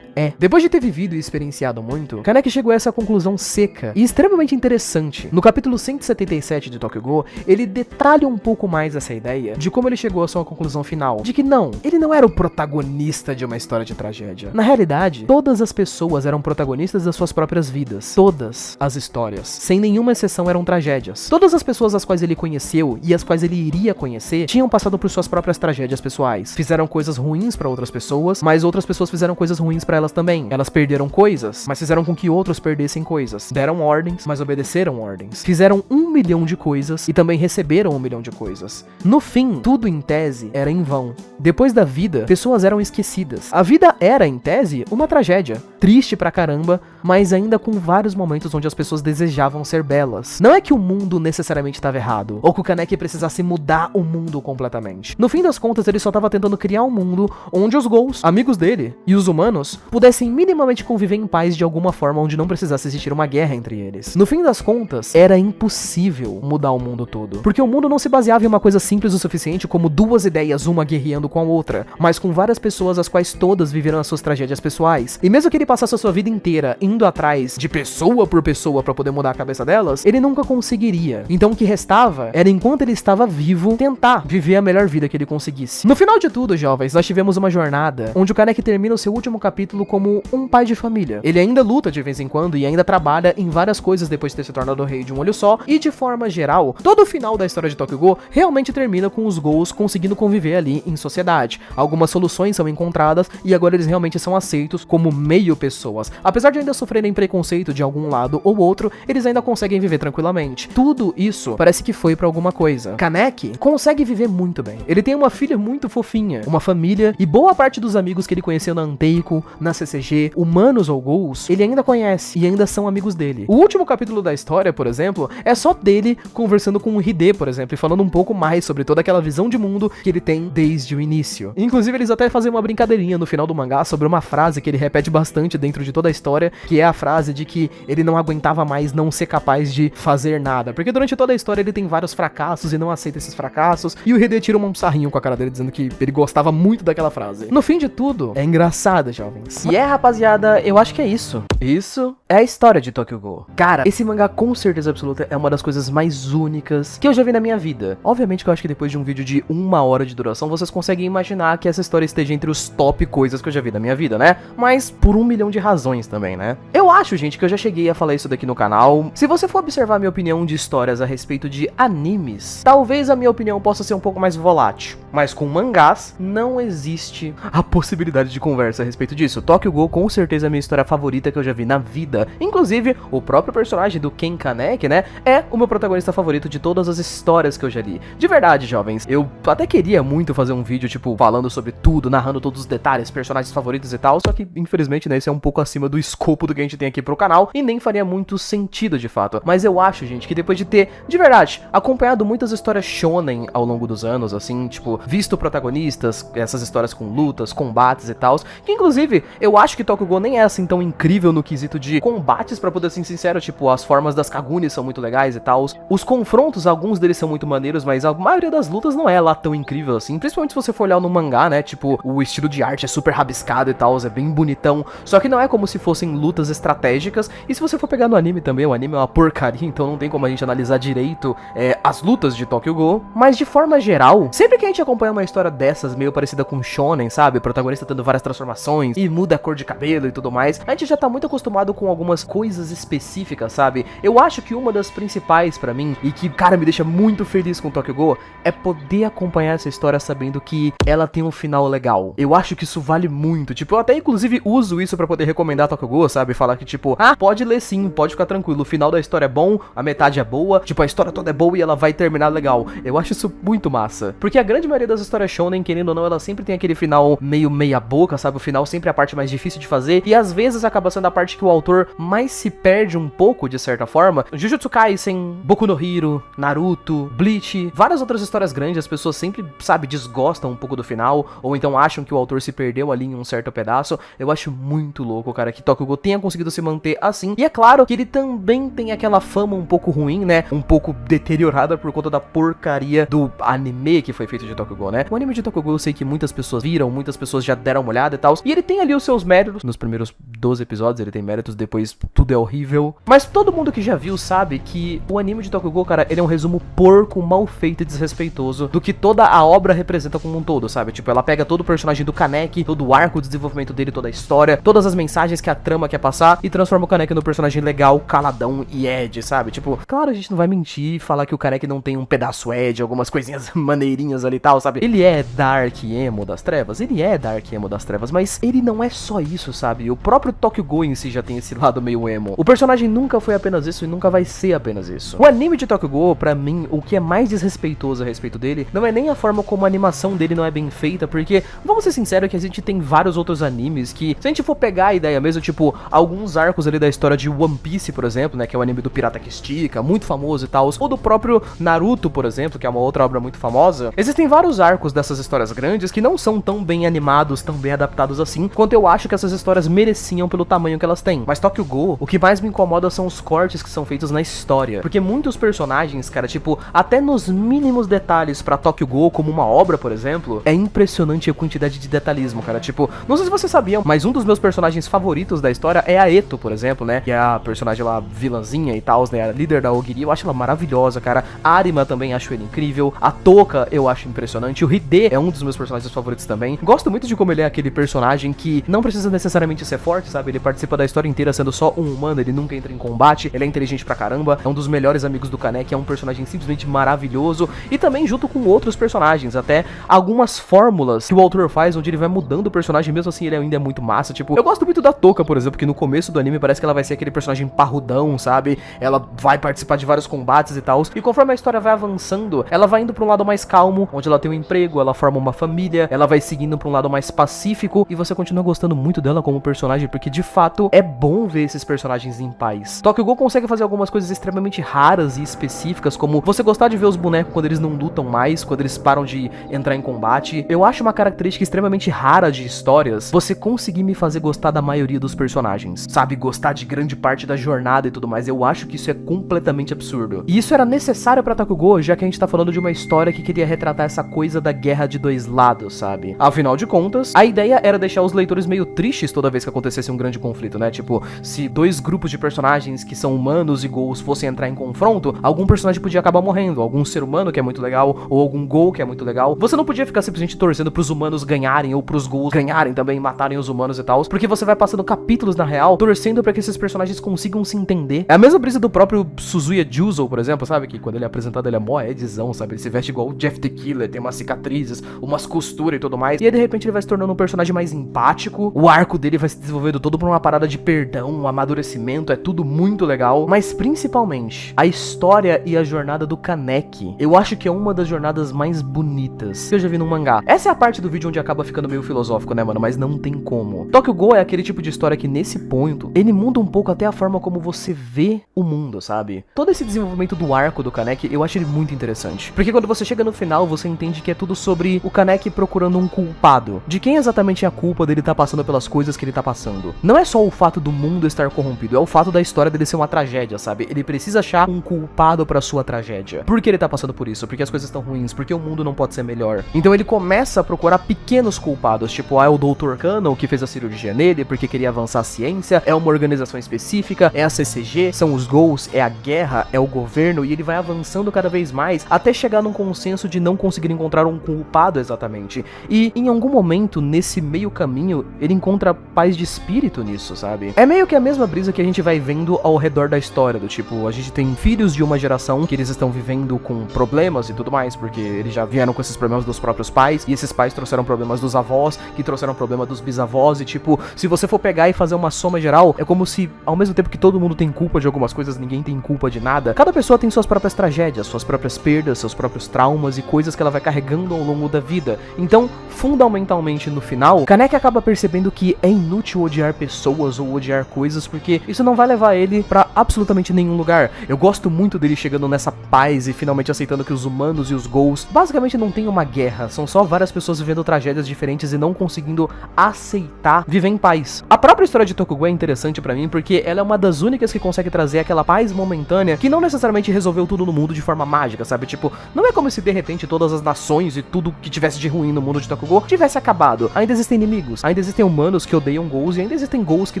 depois de ter vivido e experienciado muito, Kaneki chegou a essa conclusão seca e extremamente interessante. No capítulo 177 de Tokyo Go, ele detalha um pouco mais essa ideia de como ele chegou a sua conclusão final, de que não, ele não era o protagonista de uma história de tragédia. Na realidade, todas as pessoas eram protagonistas das suas próprias vidas. Todas as histórias, sem nenhuma exceção, eram tragédias. Todas as pessoas as quais ele conheceu e as quais ele iria conhecer tinham passado por suas próprias tragédias pessoais. Fizeram coisas ruins pra outras pessoas, mas outras pessoas fizeram coisas ruins pra elas também. Elas perderam coisas, mas fizeram com que outros perdessem coisas. Deram ordens, mas obedeceram ordens. Fizeram 1 milhão de coisas e também receberam 1 milhão de coisas. No fim, tudo em tese era em vão. Depois da vida, pessoas eram esquecidas. A vida era, em tese, uma tragédia. Triste pra caramba, mas ainda com vários momentos onde as pessoas desejavam ser belas. Não é que o mundo necessariamente estava errado, ou que o Kaneki precisasse mudar o mundo completamente. No fim das contas, ele só estava tentando criar um mundo onde os ghouls, amigos dele, e os humanos pudessem minimamente conviver em paz de alguma forma onde não precisasse existir uma guerra entre eles. No fim das contas, era impossível mudar o mundo todo, porque o mundo não se baseava em uma coisa simples o suficiente como duas ideias, uma guerreando com a outra, mas com várias pessoas as quais todas viveram as suas tragédias pessoais. E mesmo que ele passasse a sua vida inteira indo atrás de pessoa por pessoa pra poder mudar a cabeça delas, ele nunca conseguiria. Então o que restava era, enquanto ele estava vivo, tentar viver a melhor vida que ele conseguisse. No final de tudo, jovens, nós tivemos uma jornada onde o Kaneki termina o seu último capítulo como um pai de família. Ele ainda luta de vez em quando e ainda trabalha em várias coisas depois de ter se tornado rei de um olho só, e de forma geral, todo o final da história de Tokyo Go realmente termina com os ghouls conseguindo conviver ali em sociedade. Algumas soluções são encontradas e agora eles realmente são aceitos como meio pessoas. Apesar de ainda sofrerem preconceito de algum lado ou outro, eles ainda conseguem viver tranquilamente. Tudo isso parece que foi pra alguma coisa. Kaneki consegue viver muito bem. Ele tem uma filha muito fofinha, uma família e boa parte dos amigos que ele conheceu na Anteiko, na CCG, humanos ou ghouls, ele ainda conhece e ainda são amigos dele. O último capítulo da história, por exemplo, é só dele conversando com o Hide, por exemplo, e falando um pouco mais sobre toda aquela visão de mundo que ele tem desde o início. Inclusive, eles até fazem uma brincadeirinha no final do mangá sobre uma frase que ele repete bastante dentro de toda a história, que é a frase de que ele não aguentava mais não ser capaz de fazer nada, porque durante toda a história ele tem vários fracassos e não aceita esses fracassos, e o Hide tira um sarrinho com a cara dele dizendo que ele gostava muito daquela frase. No fim de tudo, é engraçado, jovens. E rapaziada, eu acho que é isso. Isso é a história de Tokyo Go. Cara, esse mangá com certeza absoluta é uma das coisas mais únicas que eu já vi na minha vida. Obviamente que eu acho que depois de um vídeo de 1 hora de duração, vocês conseguem imaginar que essa história esteja entre os top coisas que eu já vi na minha vida, né? Mas por 1 milhão de razões também, né? Eu acho, gente, que eu já cheguei a falar isso daqui no canal. Se você for observar a minha opinião de histórias a respeito de animes, talvez a minha opinião possa ser um pouco mais volátil. Mas com mangás, não existe a possibilidade de conversa a respeito disso. Tokyo Go com certeza é a minha história favorita que eu já vi na vida. Inclusive, o próprio personagem do Ken Kaneki, né, é o meu protagonista favorito de todas as histórias que eu já li. De verdade, jovens, eu até queria muito fazer um vídeo, tipo, falando sobre tudo, narrando todos os detalhes, personagens favoritos e tal, só que, infelizmente, né, isso é um pouco acima do escopo do que a gente tem aqui pro canal, e nem faria muito sentido, de fato. Mas eu acho, gente, que depois de ter, de verdade, acompanhado muitas histórias shonen ao longo dos anos, assim, tipo, tipo, visto protagonistas, essas histórias com lutas, combates e tal, que inclusive, eu acho que Tokyo Ghoul nem é assim tão incrível no quesito de combates, pra poder ser sincero, tipo, as formas das Kagunis são muito legais e tal, os confrontos, alguns deles são muito maneiros, mas a maioria das lutas não é lá tão incrível assim, principalmente se você for olhar no mangá, né, tipo, o estilo de arte é super rabiscado e tal, é bem bonitão, só que não é como se fossem lutas estratégicas, e se você for pegar no anime também, o anime é uma porcaria, então não tem como a gente analisar direito as lutas de Tokyo Ghoul, mas de forma geral, sempre que a gente acompanha uma história dessas, meio parecida com Shonen, sabe, o protagonista tendo várias transformações, e muda a cor de cabelo e tudo mais, a gente já tá muito acostumado com algumas coisas específicas, sabe, eu acho que uma das principais pra mim, e que, cara, me deixa muito feliz com Tokyo Ghoul, é poder acompanhar essa história sabendo que ela tem um final legal. Eu acho que isso vale muito, tipo, eu até inclusive uso isso pra poder recomendar Tokyo Ghoul, sabe, falar que tipo, pode ler sim, pode ficar tranquilo, o final da história é bom, a metade é boa, tipo, a história toda é boa e ela vai terminar legal. Eu acho isso muito massa, porque a grande maioria das histórias shonen, querendo ou não, ela sempre tem aquele final meio meia boca, sabe, o final sempre é a parte mais difícil de fazer, e às vezes acaba sendo a parte que o autor mais se perde um pouco, de certa forma. Jujutsu Kaisen, Boku no Hero, Naruto, Bleach, várias outras histórias grandes, as pessoas sempre, sabe, desgostam um pouco do final, ou então acham que o autor se perdeu ali em um certo pedaço. Eu acho muito louco, cara, que Tokyo Ghoul tenha conseguido se manter assim, e é claro que ele também tem aquela fama um pouco ruim, né, um pouco deteriorada por conta da porcaria do anime que foi feito de Tokyo Ghoul, né. O anime de Tokyo Ghoul eu sei que muitas pessoas viram, muitas pessoas já deram uma olhada e tal, e ele tem ali os seus méritos, nos primeiros 12 episódios ele tem méritos, depois tudo é horrível, mas todo mundo que já viu sabe que o anime de Tokyo Ghoul, cara, ele é um resumo porco, mal feito e desrespeitoso do que toda a obra representa como um todo, sabe, tipo, ela pega todo o personagem do Kaneki, todo o arco de desenvolvimento dele, toda a história, todas as mensagens que a trama quer passar e transforma o Kaneki no personagem legal, caladão e Ed, sabe, tipo, claro, a gente não vai mentir e falar que o Kaneki não tem um pedaço Ed, algumas coisinhas maneirinhas ali e tal, sabe, ele é Dark Emo das trevas, mas ele não é só isso, sabe, o próprio Tokyo Ghoul em si já tem esse lado meio emo, o personagem nunca foi apenas isso e nunca vai ser apenas isso. O anime de Tokyo Ghoul, pra mim, o que é mais desrespeitoso a respeito dele, não é nem a forma como a animação dele não é bem feita, porque, vamos ser sinceros que a gente tem vários outros animes que, se a gente for pegar a ideia mesmo, tipo, alguns arcos ali da história de One Piece, por exemplo, né, que é o anime do pirata que estica, muito famoso e tal, ou do próprio Naruto, por exemplo, que é uma outra obra muito famosa, existem vários arcos dessas histórias grandes que não são tão bem animados, tão bem adaptados assim, quanto eu acho que essas histórias mereciam pelo tamanho que elas têm. Mas Tokyo Ghoul, o que mais me incomoda são os cortes que são feitos na história, porque muitos personagens, cara, tipo, até nos mínimos detalhes pra Tokyo Ghoul, como uma obra, por exemplo, é impressionante a quantidade de detalhismo, cara, tipo, não sei se vocês sabiam, mas um dos meus personagens favoritos da história é a Eto, por exemplo, né, que é a personagem lá, vilãzinha e tal, né, a líder da Ogiri, eu acho ela maravilhosa, cara, a Arima também acho ele incrível, a Toka eu acho impressionante, o Hide é um dos meus personagens favoritos também, gosto muito de como ele é aquele personagem que não precisa necessariamente ser forte, sabe, ele participa da história inteira sendo só um humano, ele nunca entra em combate, ele é inteligente pra caramba, é um dos melhores amigos do Kaneki, é um personagem simplesmente maravilhoso, e também junto com outros personagens, até algumas fórmulas que o autor faz, onde ele vai mudando o personagem, mesmo assim ele ainda é muito massa, tipo, eu gosto muito da Toka, por exemplo, que no começo do anime parece que ela vai ser aquele personagem parrudão, sabe, ela vai participar de vários combates e tal, e conforme a história vai avançando, ela vai indo pra um lado mais calmo, onde ela tem um emprego, ela forma uma família, ela vai seguindo pra um lado mais pacífico, e você continua gostando muito dela como personagem, porque de fato é bom ver esses personagens em paz. Tokyo Ghoul consegue fazer algumas coisas extremamente raras e específicas, como você gostar de ver os bonecos quando eles não lutam mais, quando eles param de entrar em combate. Eu acho uma característica extremamente rara de histórias você conseguir me fazer gostar da maioria dos personagens, sabe, gostar de grande parte da jornada e tudo mais. Eu acho que isso é completamente absurdo. E isso era necessário pra Tokyo Ghoul, já que a gente tá falando de uma história que queria retratar essa coisa da guerra de dois lados, sabe? Afinal de contas, a ideia era deixar os leitores meio tristes toda vez que acontecesse um grande conflito, né? Tipo, se dois grupos de personagens que são humanos e ghouls fossem entrar em confronto, algum personagem podia acabar morrendo, algum ser humano que é muito legal, ou algum ghoul que é muito legal. Você não podia ficar simplesmente torcendo pros humanos ganharem, ou pros ghouls ganharem também, matarem os humanos e tal, porque você vai passando capítulos na real, torcendo pra que esses personagens consigam se entender. É a mesma brisa do próprio Suzuya Juzo, por exemplo, sabe? Que quando ele é apresentado ele é mó edzão, sabe? Ele se veste igual o Jeff the Killer, tem umas cicatrizes, umas costuras e tudo mais, e aí de repente ele vai se tornando um personagem mais empático, o arco dele vai se desenvolvendo todo por uma parada de perdão, um amadurecimento, é tudo muito legal, mas principalmente a história e a jornada do Kaneki, eu acho que é uma das jornadas mais bonitas que eu já vi num mangá. Essa é a parte do vídeo onde acaba ficando meio filosófico, né, mano, mas não tem como. Tokyo Ghoul é aquele tipo de história que nesse ponto, ele muda um pouco até a forma como você vê o mundo, sabe? Todo esse desenvolvimento do arco do Kaneki, eu acho ele muito interessante, porque quando você chega no final, você entende entende que é tudo sobre o Kaneki procurando um culpado. De quem exatamente é a culpa dele tá passando pelas coisas que ele tá passando. Não é só o fato do mundo estar corrompido, é o fato da história dele ser uma tragédia, sabe? Ele precisa achar um culpado pra sua tragédia. Por que ele tá passando por isso? Porque as coisas estão ruins, porque o mundo não pode ser melhor. Então ele começa a procurar pequenos culpados, tipo, é o Dr. Cano que fez a cirurgia nele porque queria avançar a ciência, é uma organização específica, é a CCG, são os Ghouls, é a guerra, é o governo, e ele vai avançando cada vez mais até chegar num consenso de não conseguir encontrar um culpado exatamente. E em algum momento, nesse meio caminho, ele encontra paz de espírito nisso, sabe? É meio que a mesma brisa que a gente vai vendo ao redor da história, do tipo, a gente tem filhos de uma geração que eles estão vivendo com problemas e tudo mais, porque eles já vieram com esses problemas dos próprios pais, e esses pais trouxeram problemas dos avós, que trouxeram problema dos bisavós, e tipo, se você for pegar e fazer uma soma geral, é como se, ao mesmo tempo que todo mundo tem culpa de algumas coisas, ninguém tem culpa de nada, cada pessoa tem suas próprias tragédias, suas próprias perdas, seus próprios traumas e coisas que ela vai carregando ao longo da vida. Então, fundamentalmente no final, Kaneki acaba percebendo que é inútil odiar pessoas ou odiar coisas, porque isso não vai levar ele pra absolutamente nenhum lugar. Eu gosto muito dele chegando nessa paz e finalmente aceitando que os humanos e os Ghouls basicamente não tem uma guerra, são só várias pessoas vivendo tragédias diferentes e não conseguindo aceitar viver em paz. A própria história de Tokugou é interessante pra mim porque ela é uma das únicas que consegue trazer aquela paz momentânea que não necessariamente resolveu tudo no mundo de forma mágica, sabe? Tipo, não é como se de repente todas as nações e tudo que tivesse de ruim no mundo de Tokugou tivesse acabado. Ainda existem inimigos, ainda existem humanos que odeiam Ghouls e ainda existem Ghouls que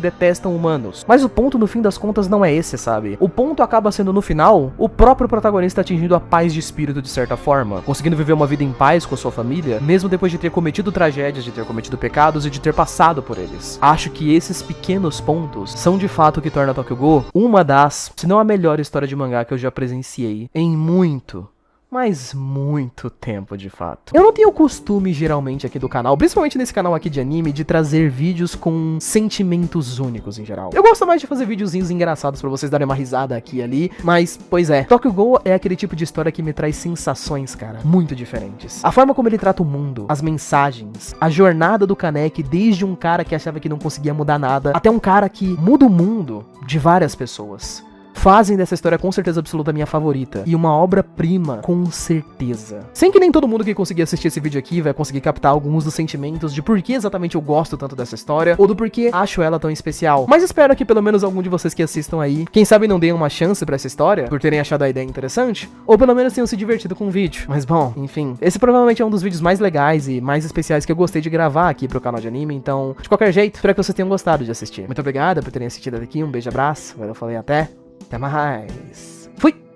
detestam humanos. Mas o ponto no fim das contas não é esse, sabe? O ponto acaba sendo no final, o próprio protagonista atingindo a paz de espírito de certa forma, conseguindo viver uma vida em paz com a sua família, mesmo depois de ter cometido tragédias, de ter cometido pecados e de ter passado por eles. Acho que esses pequenos pontos são de fato o que torna Tokugou uma das, se não a melhor história de mangá que eu já presenciei em muito, mas muito tempo de fato. Eu não tenho o costume geralmente aqui do canal, principalmente nesse canal aqui de anime, de trazer vídeos com sentimentos únicos em geral. Eu gosto mais de fazer videozinhos engraçados pra vocês darem uma risada aqui e ali, mas, pois é, Tokugou é aquele tipo de história que me traz sensações, cara, muito diferentes. A forma como ele trata o mundo, as mensagens, a jornada do Kaneki desde um cara que achava que não conseguia mudar nada, até um cara que muda o mundo de várias pessoas, fazem dessa história com certeza absoluta minha favorita. E uma obra-prima, com certeza. Sem que nem todo mundo que conseguir assistir esse vídeo aqui vai conseguir captar alguns dos sentimentos de por que exatamente eu gosto tanto dessa história, ou do porquê acho ela tão especial. Mas espero que pelo menos algum de vocês que assistam aí, quem sabe não deem uma chance pra essa história, por terem achado a ideia interessante, ou pelo menos tenham se divertido com o vídeo. Mas bom, enfim, esse provavelmente é um dos vídeos mais legais e mais especiais que eu gostei de gravar aqui pro canal de anime, então, de qualquer jeito, espero que vocês tenham gostado de assistir. Muito obrigado por terem assistido até aqui, um beijo, abraço, eu falei até mais. Fui!